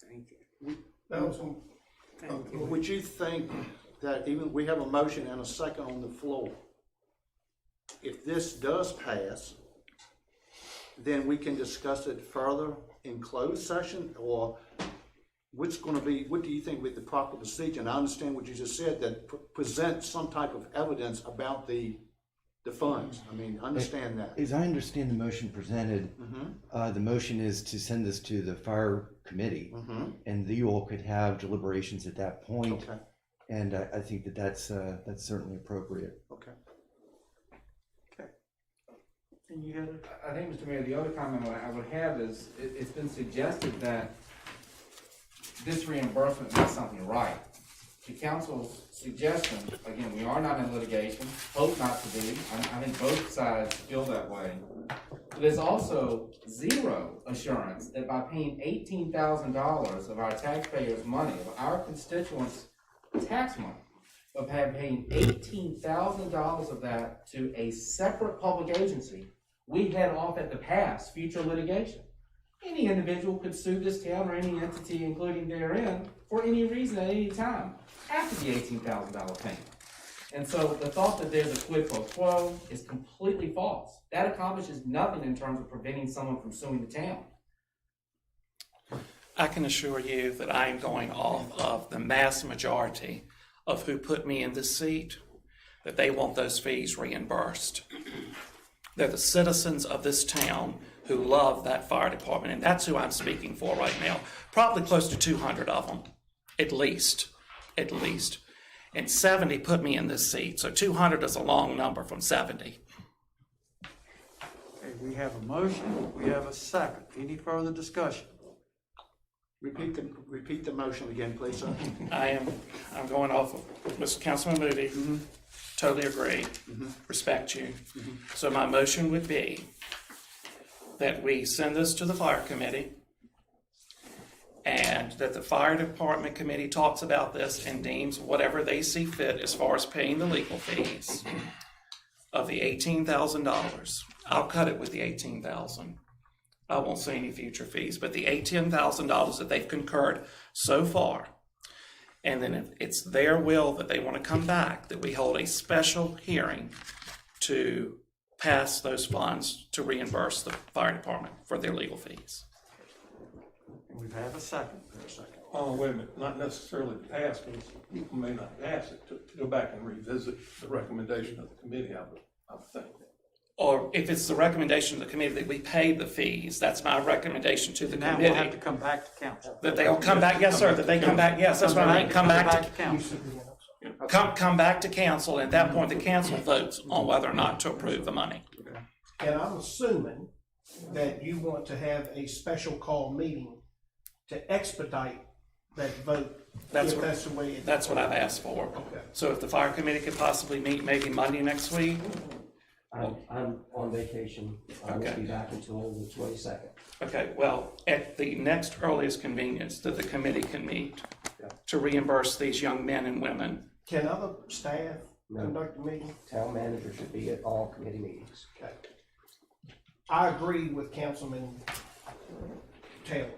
S16: Thank you.
S7: Would you think that even, we have a motion and a second on the floor. If this does pass, then we can discuss it further in closed session, or what do you think with the proper procedure? And I understand what you just said, that present some type of evidence about the funds. I mean, understand that.
S20: As I understand the motion presented, the motion is to send this to the fire committee, and you all could have deliberations at that point.
S7: Okay.
S20: And I think that's certainly appropriate.
S7: Okay.
S9: And you had it?
S17: I think, Mr. Mayor, the other comment I would have is, it's been suggested that this reimbursement makes something right. The council's suggestion, again, we are not in litigation, hope not to be. I think both sides feel that way. But there's also zero assurance that by paying $18,000 of our taxpayers' money, of our constituents' tax money,
S6: of having paying $18,000 of that to a separate public agency, we head off at the pass, future litigation. Any individual could sue this town or any entity, including therein, for any reason at any time, after the $18,000 payment. And so the thought that there's a quid pro quo is completely false. That accomplishes nothing in terms of preventing someone from suing the town.
S9: I can assure you that I am going off of the mass majority of who put me in this seat, that they want those fees reimbursed. They're the citizens of this town who love that fire department, and that's who I'm speaking for right now. Probably close to 200 of them, at least. And 70 put me in this seat, so 200 is a long number from 70.
S1: Okay, we have a motion, we have a second. Any further discussion?
S7: Repeat the motion again, please, sir.
S9: I'm going off of Mr. Councilman Moody. Totally agree. Respect you. So my motion would be that we send this to the fire committee and that the fire department committee talks about this and deems whatever they see fit as far as paying the legal fees of the $18,000. I'll cut it with the $18,000. I won't say any future fees, but the $18,000 that they've concurred so far. And then if it's their will that they want to come back, that we hold a special hearing to pass those funds to reimburse the fire department for their legal fees.
S1: And we have a second.
S12: Oh, wait a minute, not necessarily to pass, because people may not pass it, to go back and revisit the recommendation of the committee, I would think.
S9: Or if it's the recommendation of the committee that we pay the fees, that's my recommendation to the
S1: Now
S9: committee.
S1: we'll have to come back to council.
S9: That they'll come back, yes, sir, that they come back, yes, that's what I mean, come back to
S1: council.
S9: come back to council, and at that point, the council votes on whether or not to approve the money.
S13: And I'm assuming that you want to have a special call meeting to expedite that vote,
S9: That's
S13: if
S9: what-
S13: that's the way it.
S9: That's what I've asked for. So if the fire committee could possibly meet maybe Monday next week?
S5: I'm on vacation. I won't
S9: Okay.
S5: be back until the 22nd.
S9: Okay, well, at the next earliest convenience that the committee can meet to reimburse these young men and women.
S13: Can other staff
S5: No.
S13: conduct the meeting?
S5: Town manager should be at all committee meetings.
S13: Okay. I agree with Councilman Taylor,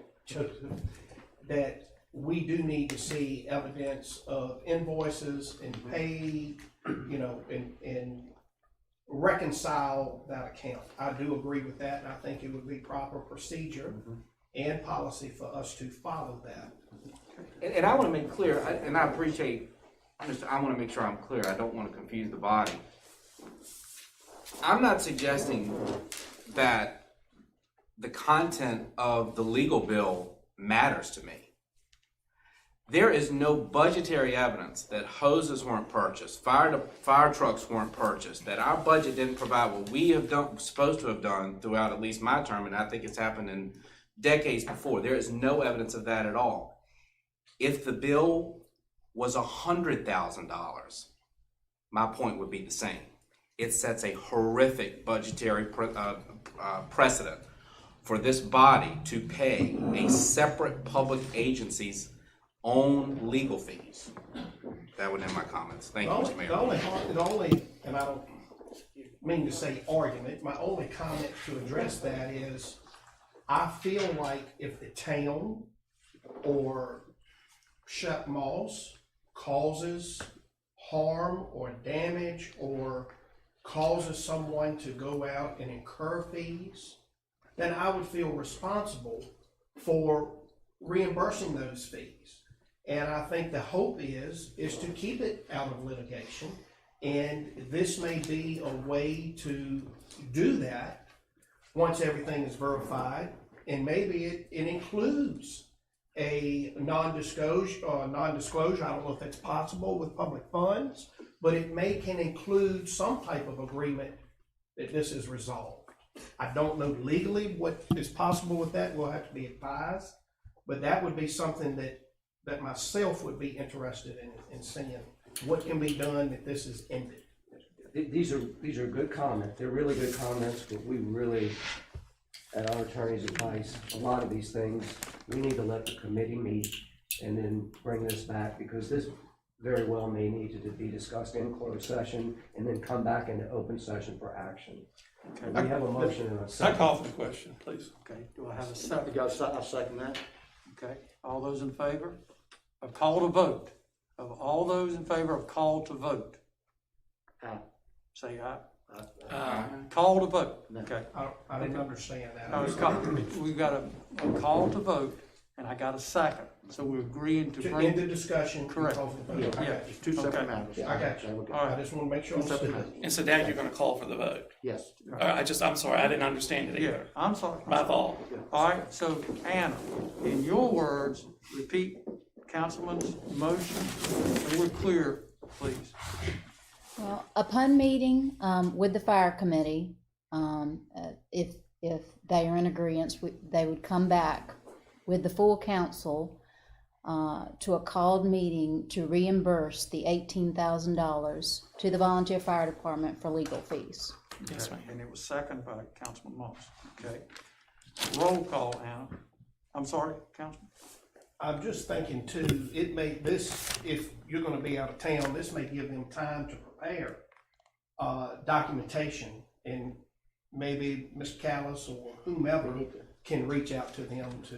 S13: that we do need to see evidence of invoices and paid, and reconcile that account. I do agree with that, and I think it would be proper procedure and policy for us to follow that.
S17: And I want to make clear, and I appreciate, I want to make sure I'm clear. I don't want to confuse the body. I'm not suggesting that the content of the legal bill matters to me. There is no budgetary evidence that hoses weren't purchased, fire trucks weren't purchased, that our budget didn't provide what we have done, supposed to have done throughout at least my term, and I think it's happened in decades before. There is no evidence of that at all. If the bill was $100,000, my point would be the same. It sets a horrific budgetary precedent for this body to pay a separate public agency's own legal fees. That would end my comments. Thank you, Mr. Mayor.
S13: The only, and I don't mean to say argument, my only comment to address that is, I feel like if the town or Shep Moss causes harm or damage or causes someone to go out and incur fees, then I would feel responsible for reimbursing those fees. And I think the hope is to keep it out of litigation. And this may be a way to do that once everything is verified. And maybe it includes a non-disclosure, I don't know if that's possible with public funds, but it can include some type of agreement that this is resolved. I don't know legally what is possible with that. We'll have to be advised, but that would be something that myself would be interested in seeing what can be done if this is ended.
S5: These are good comments. They're really good comments, but we really, at our attorney's advice, a lot of these things, we need to let the committee meet and then bring this back, because very well may need to be discussed in closed session and then come back into open session for action.
S1: Okay.
S5: We have a motion and a
S12: I
S5: second.
S12: call for the question, please.
S1: Okay, do I have a second?
S7: I second that.
S1: Okay, all those in favor of call to vote? Of all those in favor of call to vote?
S7: Aye.
S1: Say aye. Call to vote, okay.
S13: I didn't understand that.
S1: No, it's we've got a call to vote, and I got a second, so we're agreeing to
S13: To
S1: bring.
S13: end the discussion.
S1: Correct.
S13: call for the vote. I
S1: Yeah,
S13: got you.
S7: Two separate
S1: Okay.
S7: matters.
S13: I got you.
S1: All right.
S13: I just want to make sure I
S7: Two separate
S13: understood.
S7: matters.
S9: And so now you're gonna call for the vote.
S7: Yes.
S9: I'm sorry, I didn't understand it
S1: Yeah,
S9: either.
S1: I'm sorry.
S9: My fault.
S1: All right, so Anna, in your words, repeat Councilman's motion, so we're clear, please.
S3: Well, upon meeting with the fire committee, if they are in agreement, they would come back with the full council to a called meeting to reimburse the $18,000 to the volunteer fire department for legal fees.
S9: Yes, ma'am.
S1: And it was seconded by Councilman Moss, okay? Roll call, Anna. I'm sorry, Councilman?
S13: I'm just thinking too, it may, if you're gonna be out of town, this may give them time to prepare documentation, and maybe Mr. Callis or whomever can reach out to them to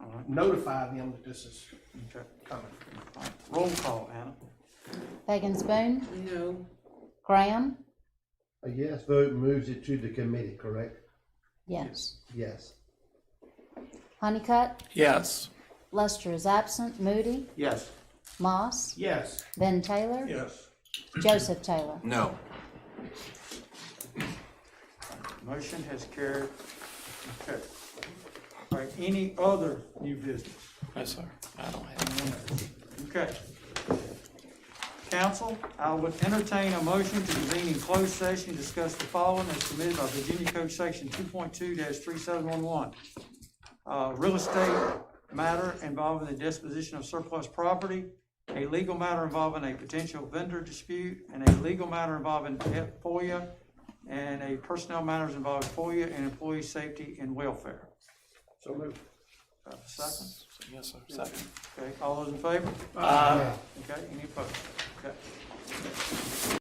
S1: All right,
S13: notify them that this is
S1: okay.
S13: coming.
S1: All right. Roll call, Anna.
S3: Fagan Spoon,
S16: No.
S3: Graham,
S4: A yes vote moves it to the committee, correct?
S3: yes.
S4: Yes.
S3: Honeycutt,
S9: Yes.
S3: Lester is absent. Moody,
S7: Yes.
S3: Moss,
S13: Yes.
S3: Ben Taylor,
S12: Yes.
S3: Joseph Taylor.
S17: No.
S1: Motion has carried. Okay. All right, any other new business?
S9: No, sir, I don't have.
S1: Okay. Council, I would entertain a motion to convene in closed session to discuss the following as submitted by Virginia Code Section 2.2-3711. Real estate matter involving the disposition of surplus property, a legal matter involving a potential vendor dispute, and a legal matter involving FOIA, and a personnel matters involving FOIA and employee safety and welfare.
S13: So moved.
S1: Second?
S9: Yes, sir, second.
S1: Okay, all those in favor?
S9: Aye.
S1: Okay, any opposed? Okay.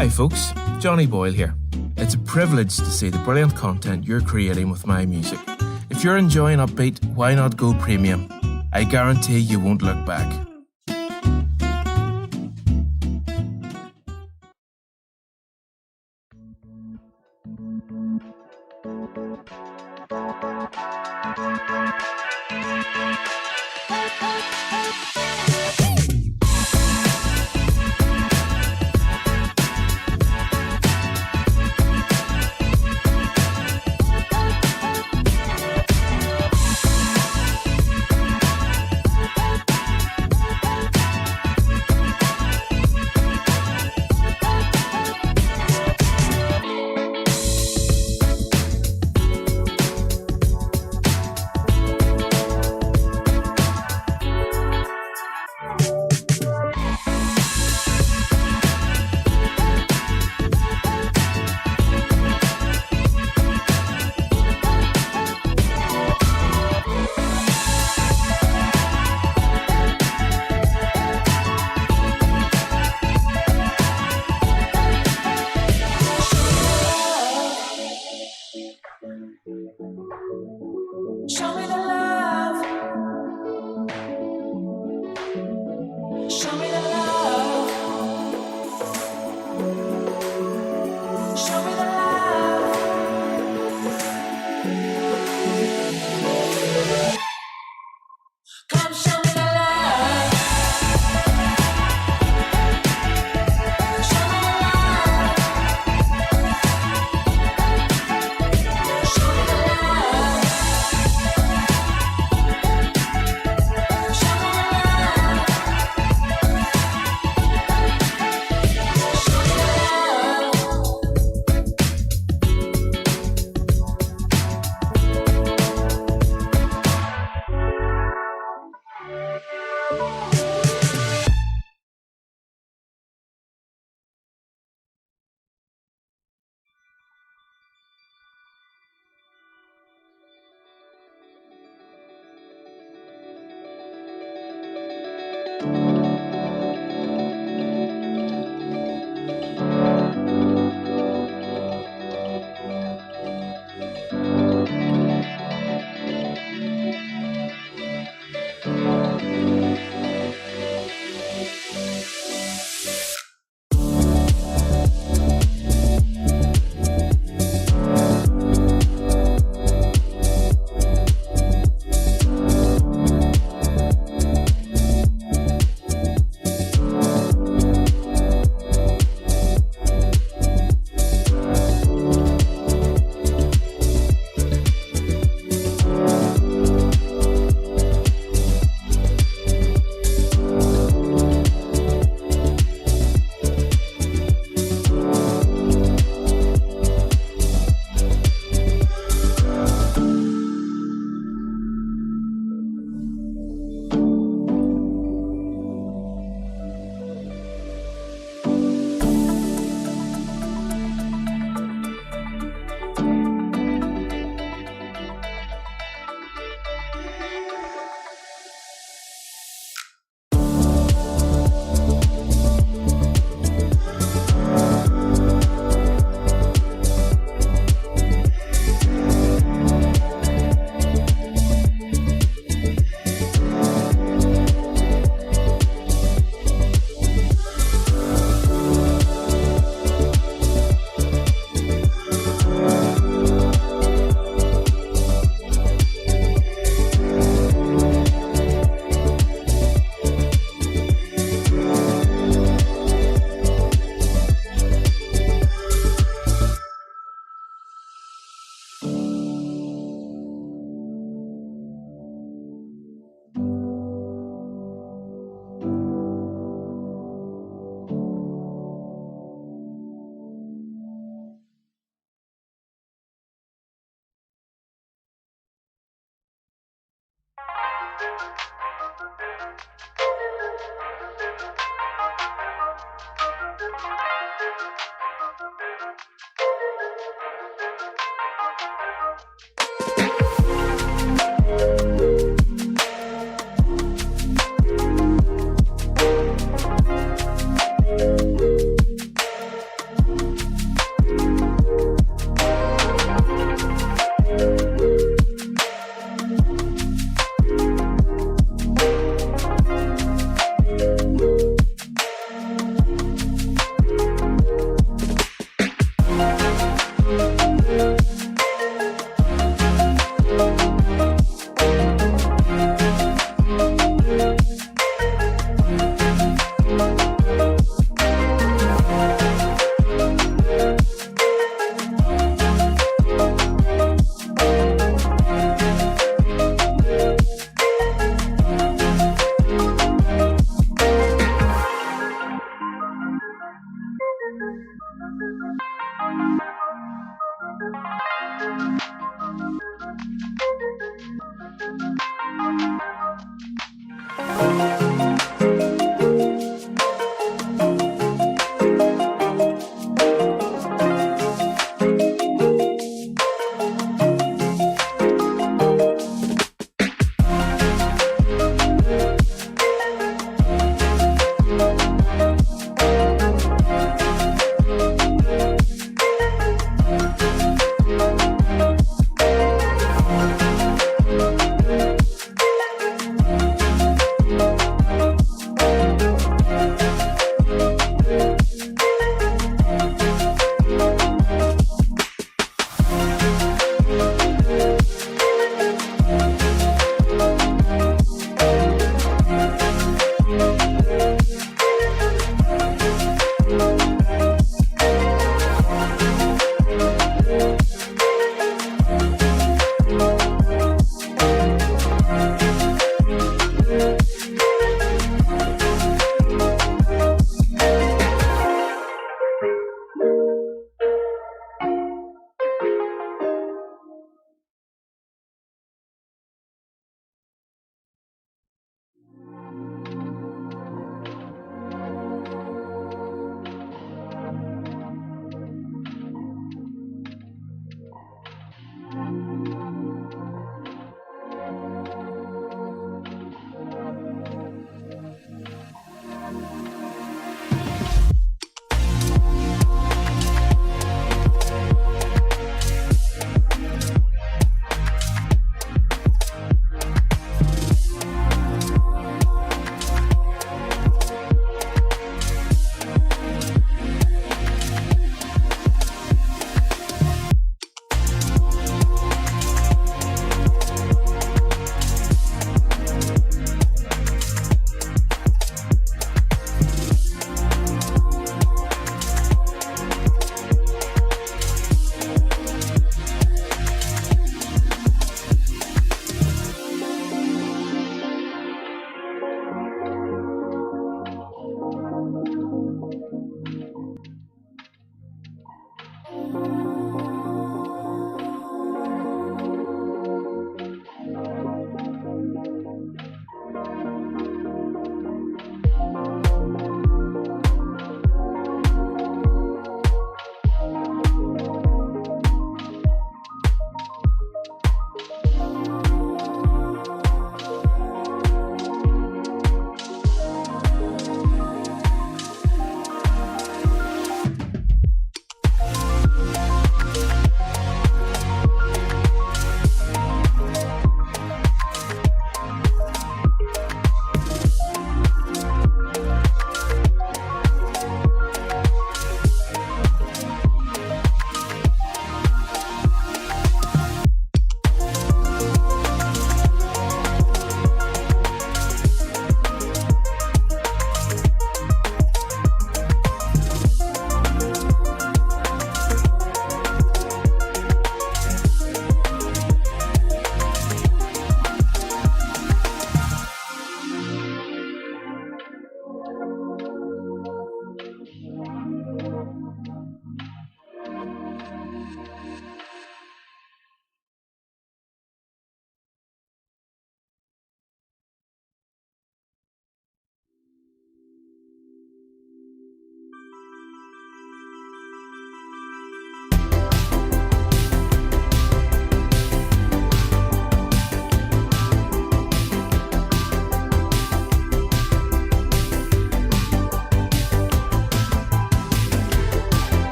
S8: Hi folks, Johnny Boyle here. It's a privilege to see the brilliant content you're creating with my music. If you're enjoying Upbeat, why not go premium? I guarantee you won't look back.
S21: Show me the love. Show me the love. Show me the love. Come show me the love. Show me the love. Show me the love.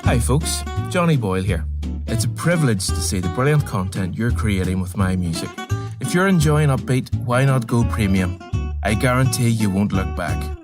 S8: Hi folks, Johnny Boyle here. It's a privilege to see the brilliant content you're creating with my music. If you're enjoying Upbeat, why not go premium? I guarantee you won't look back.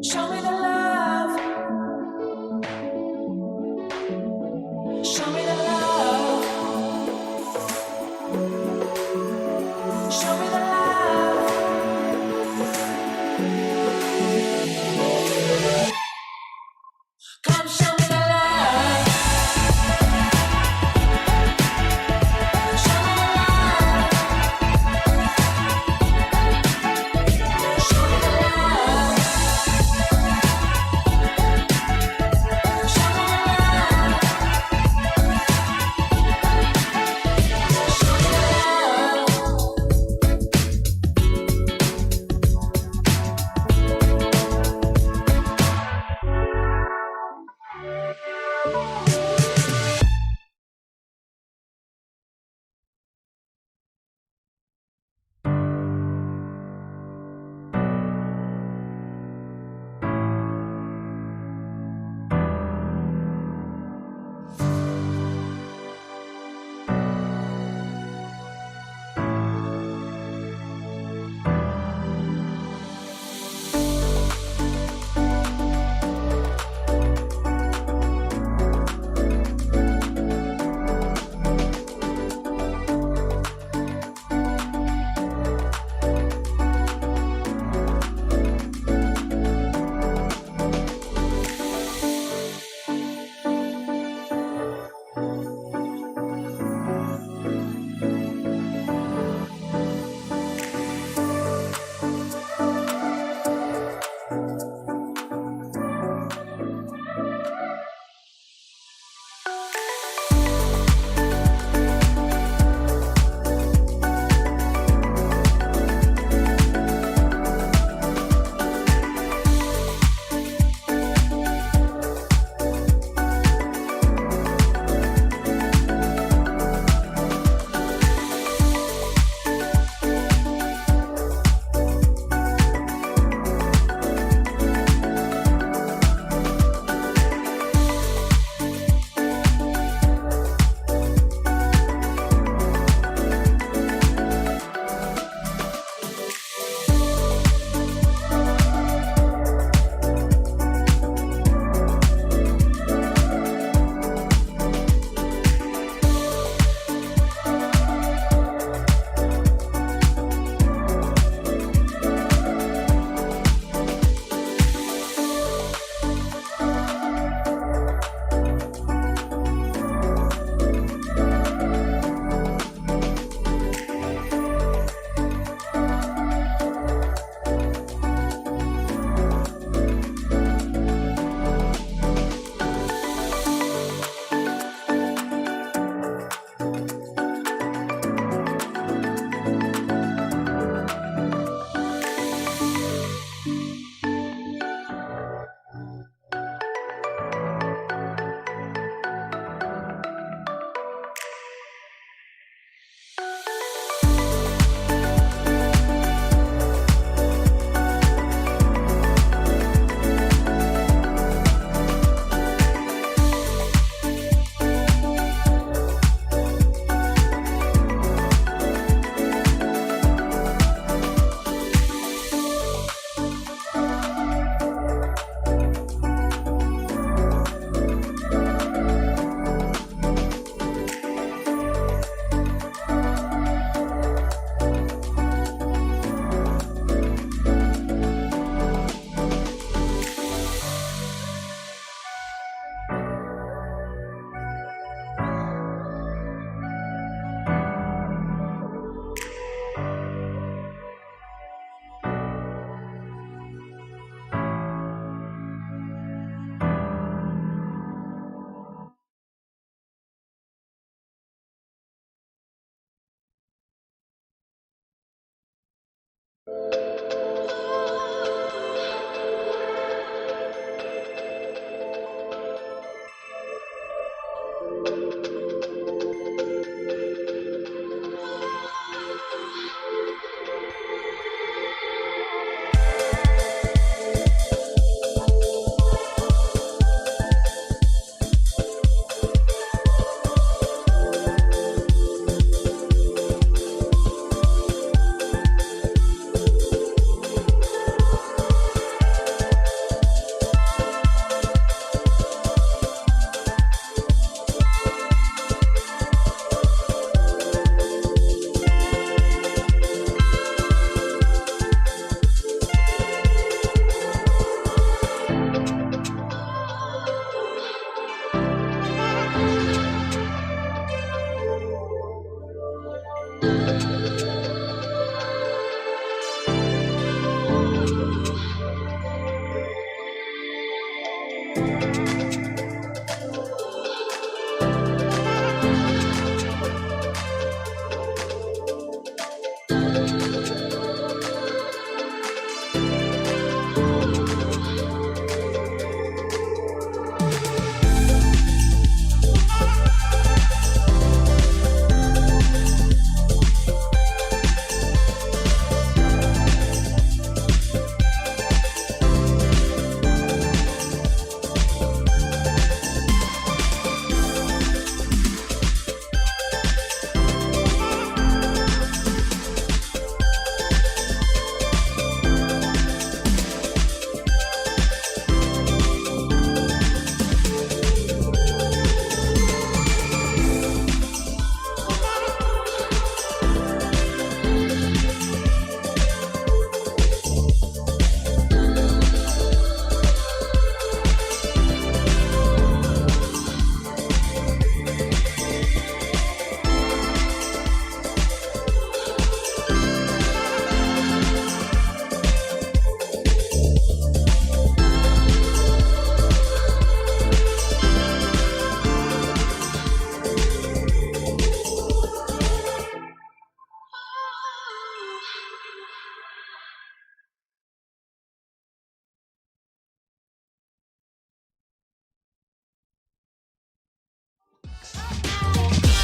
S21: Show me the love. Show me the love. Show me the love. Come show me the love. Show me the love. Show me the love.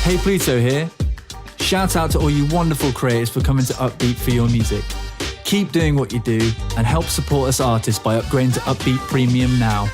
S14: Hey Pluto here. Shout out to all you wonderful creators for coming to Upbeat for your music. Keep doing what you do and help support us artists by upgrading to Upbeat Premium now.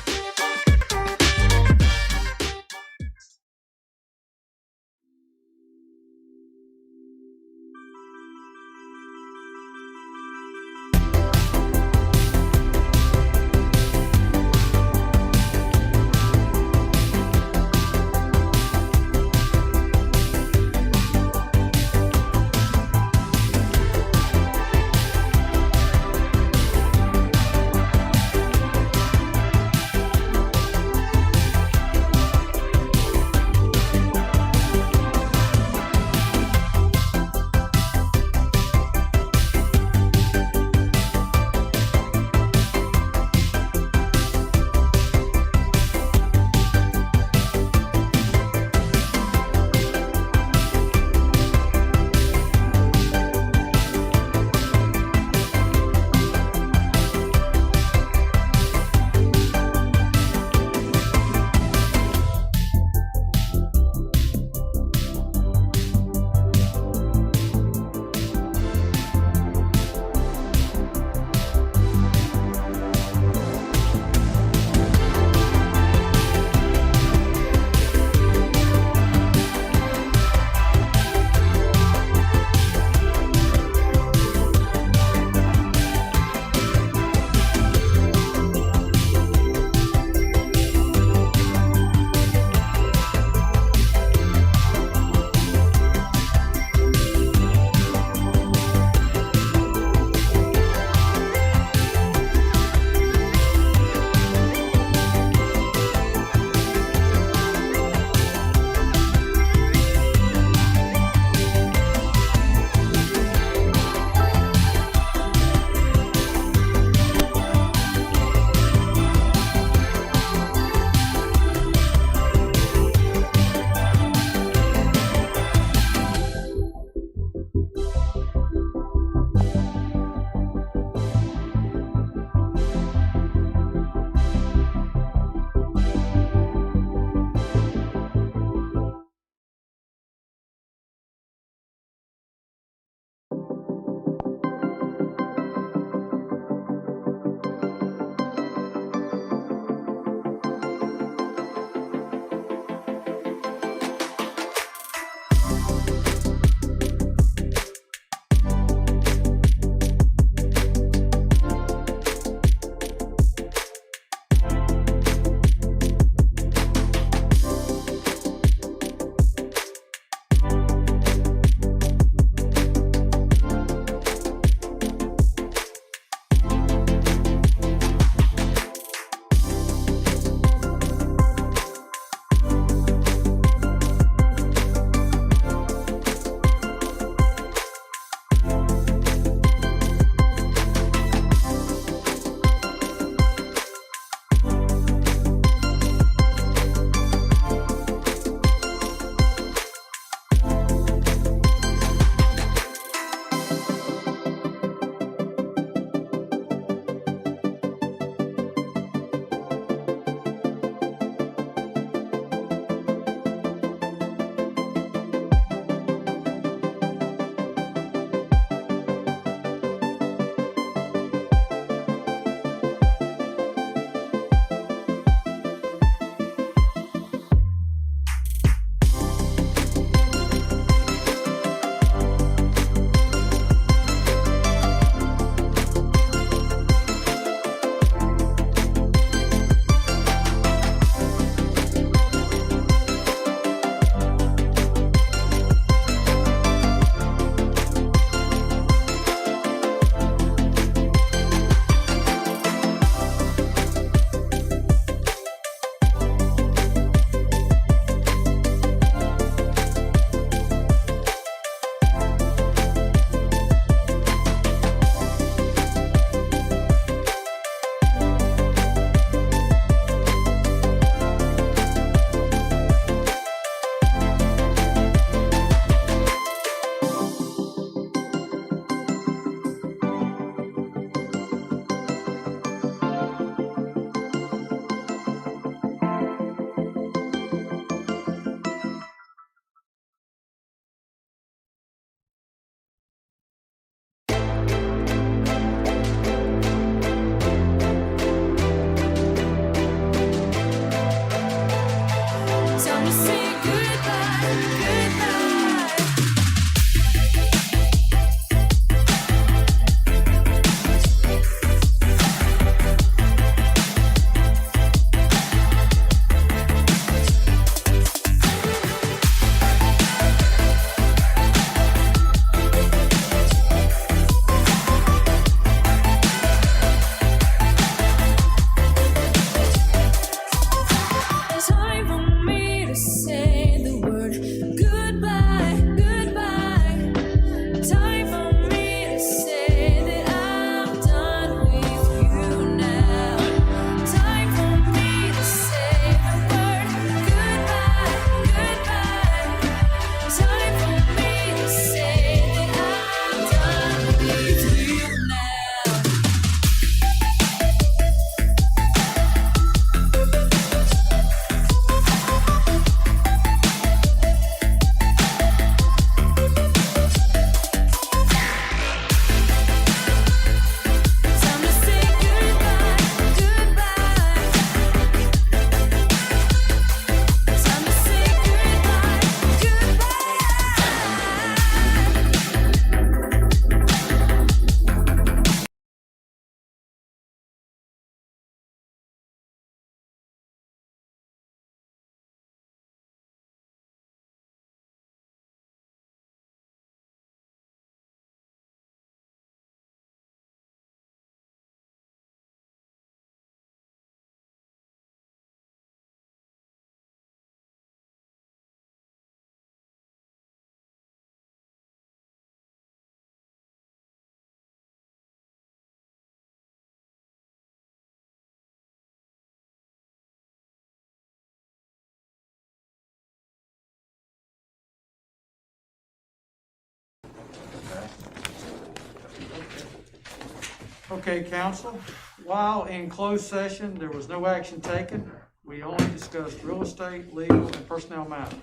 S1: Okay, council, while in closed session, there was no action taken. We only discussed real estate, legal, and personnel matters.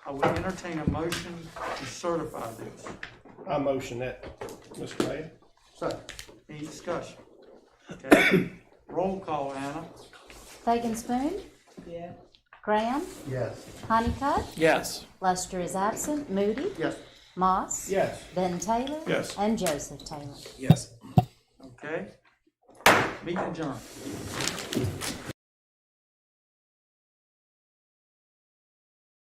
S1: I would entertain a motion to certify this.
S13: I motion that, Mr. Mayor.
S1: Any discussion? Okay, roll call, Anna.
S3: Fagan Spoon,
S16: Yeah.
S3: Graham,
S4: Yes.
S3: Honeycutt,
S9: Yes.
S3: Lester is absent, Moody,
S7: Yes.
S3: Moss,
S13: Yes.
S3: Ben Taylor,
S9: Yes.
S3: and Joseph Taylor.
S9: Yes.
S1: Okay, meeting adjourned.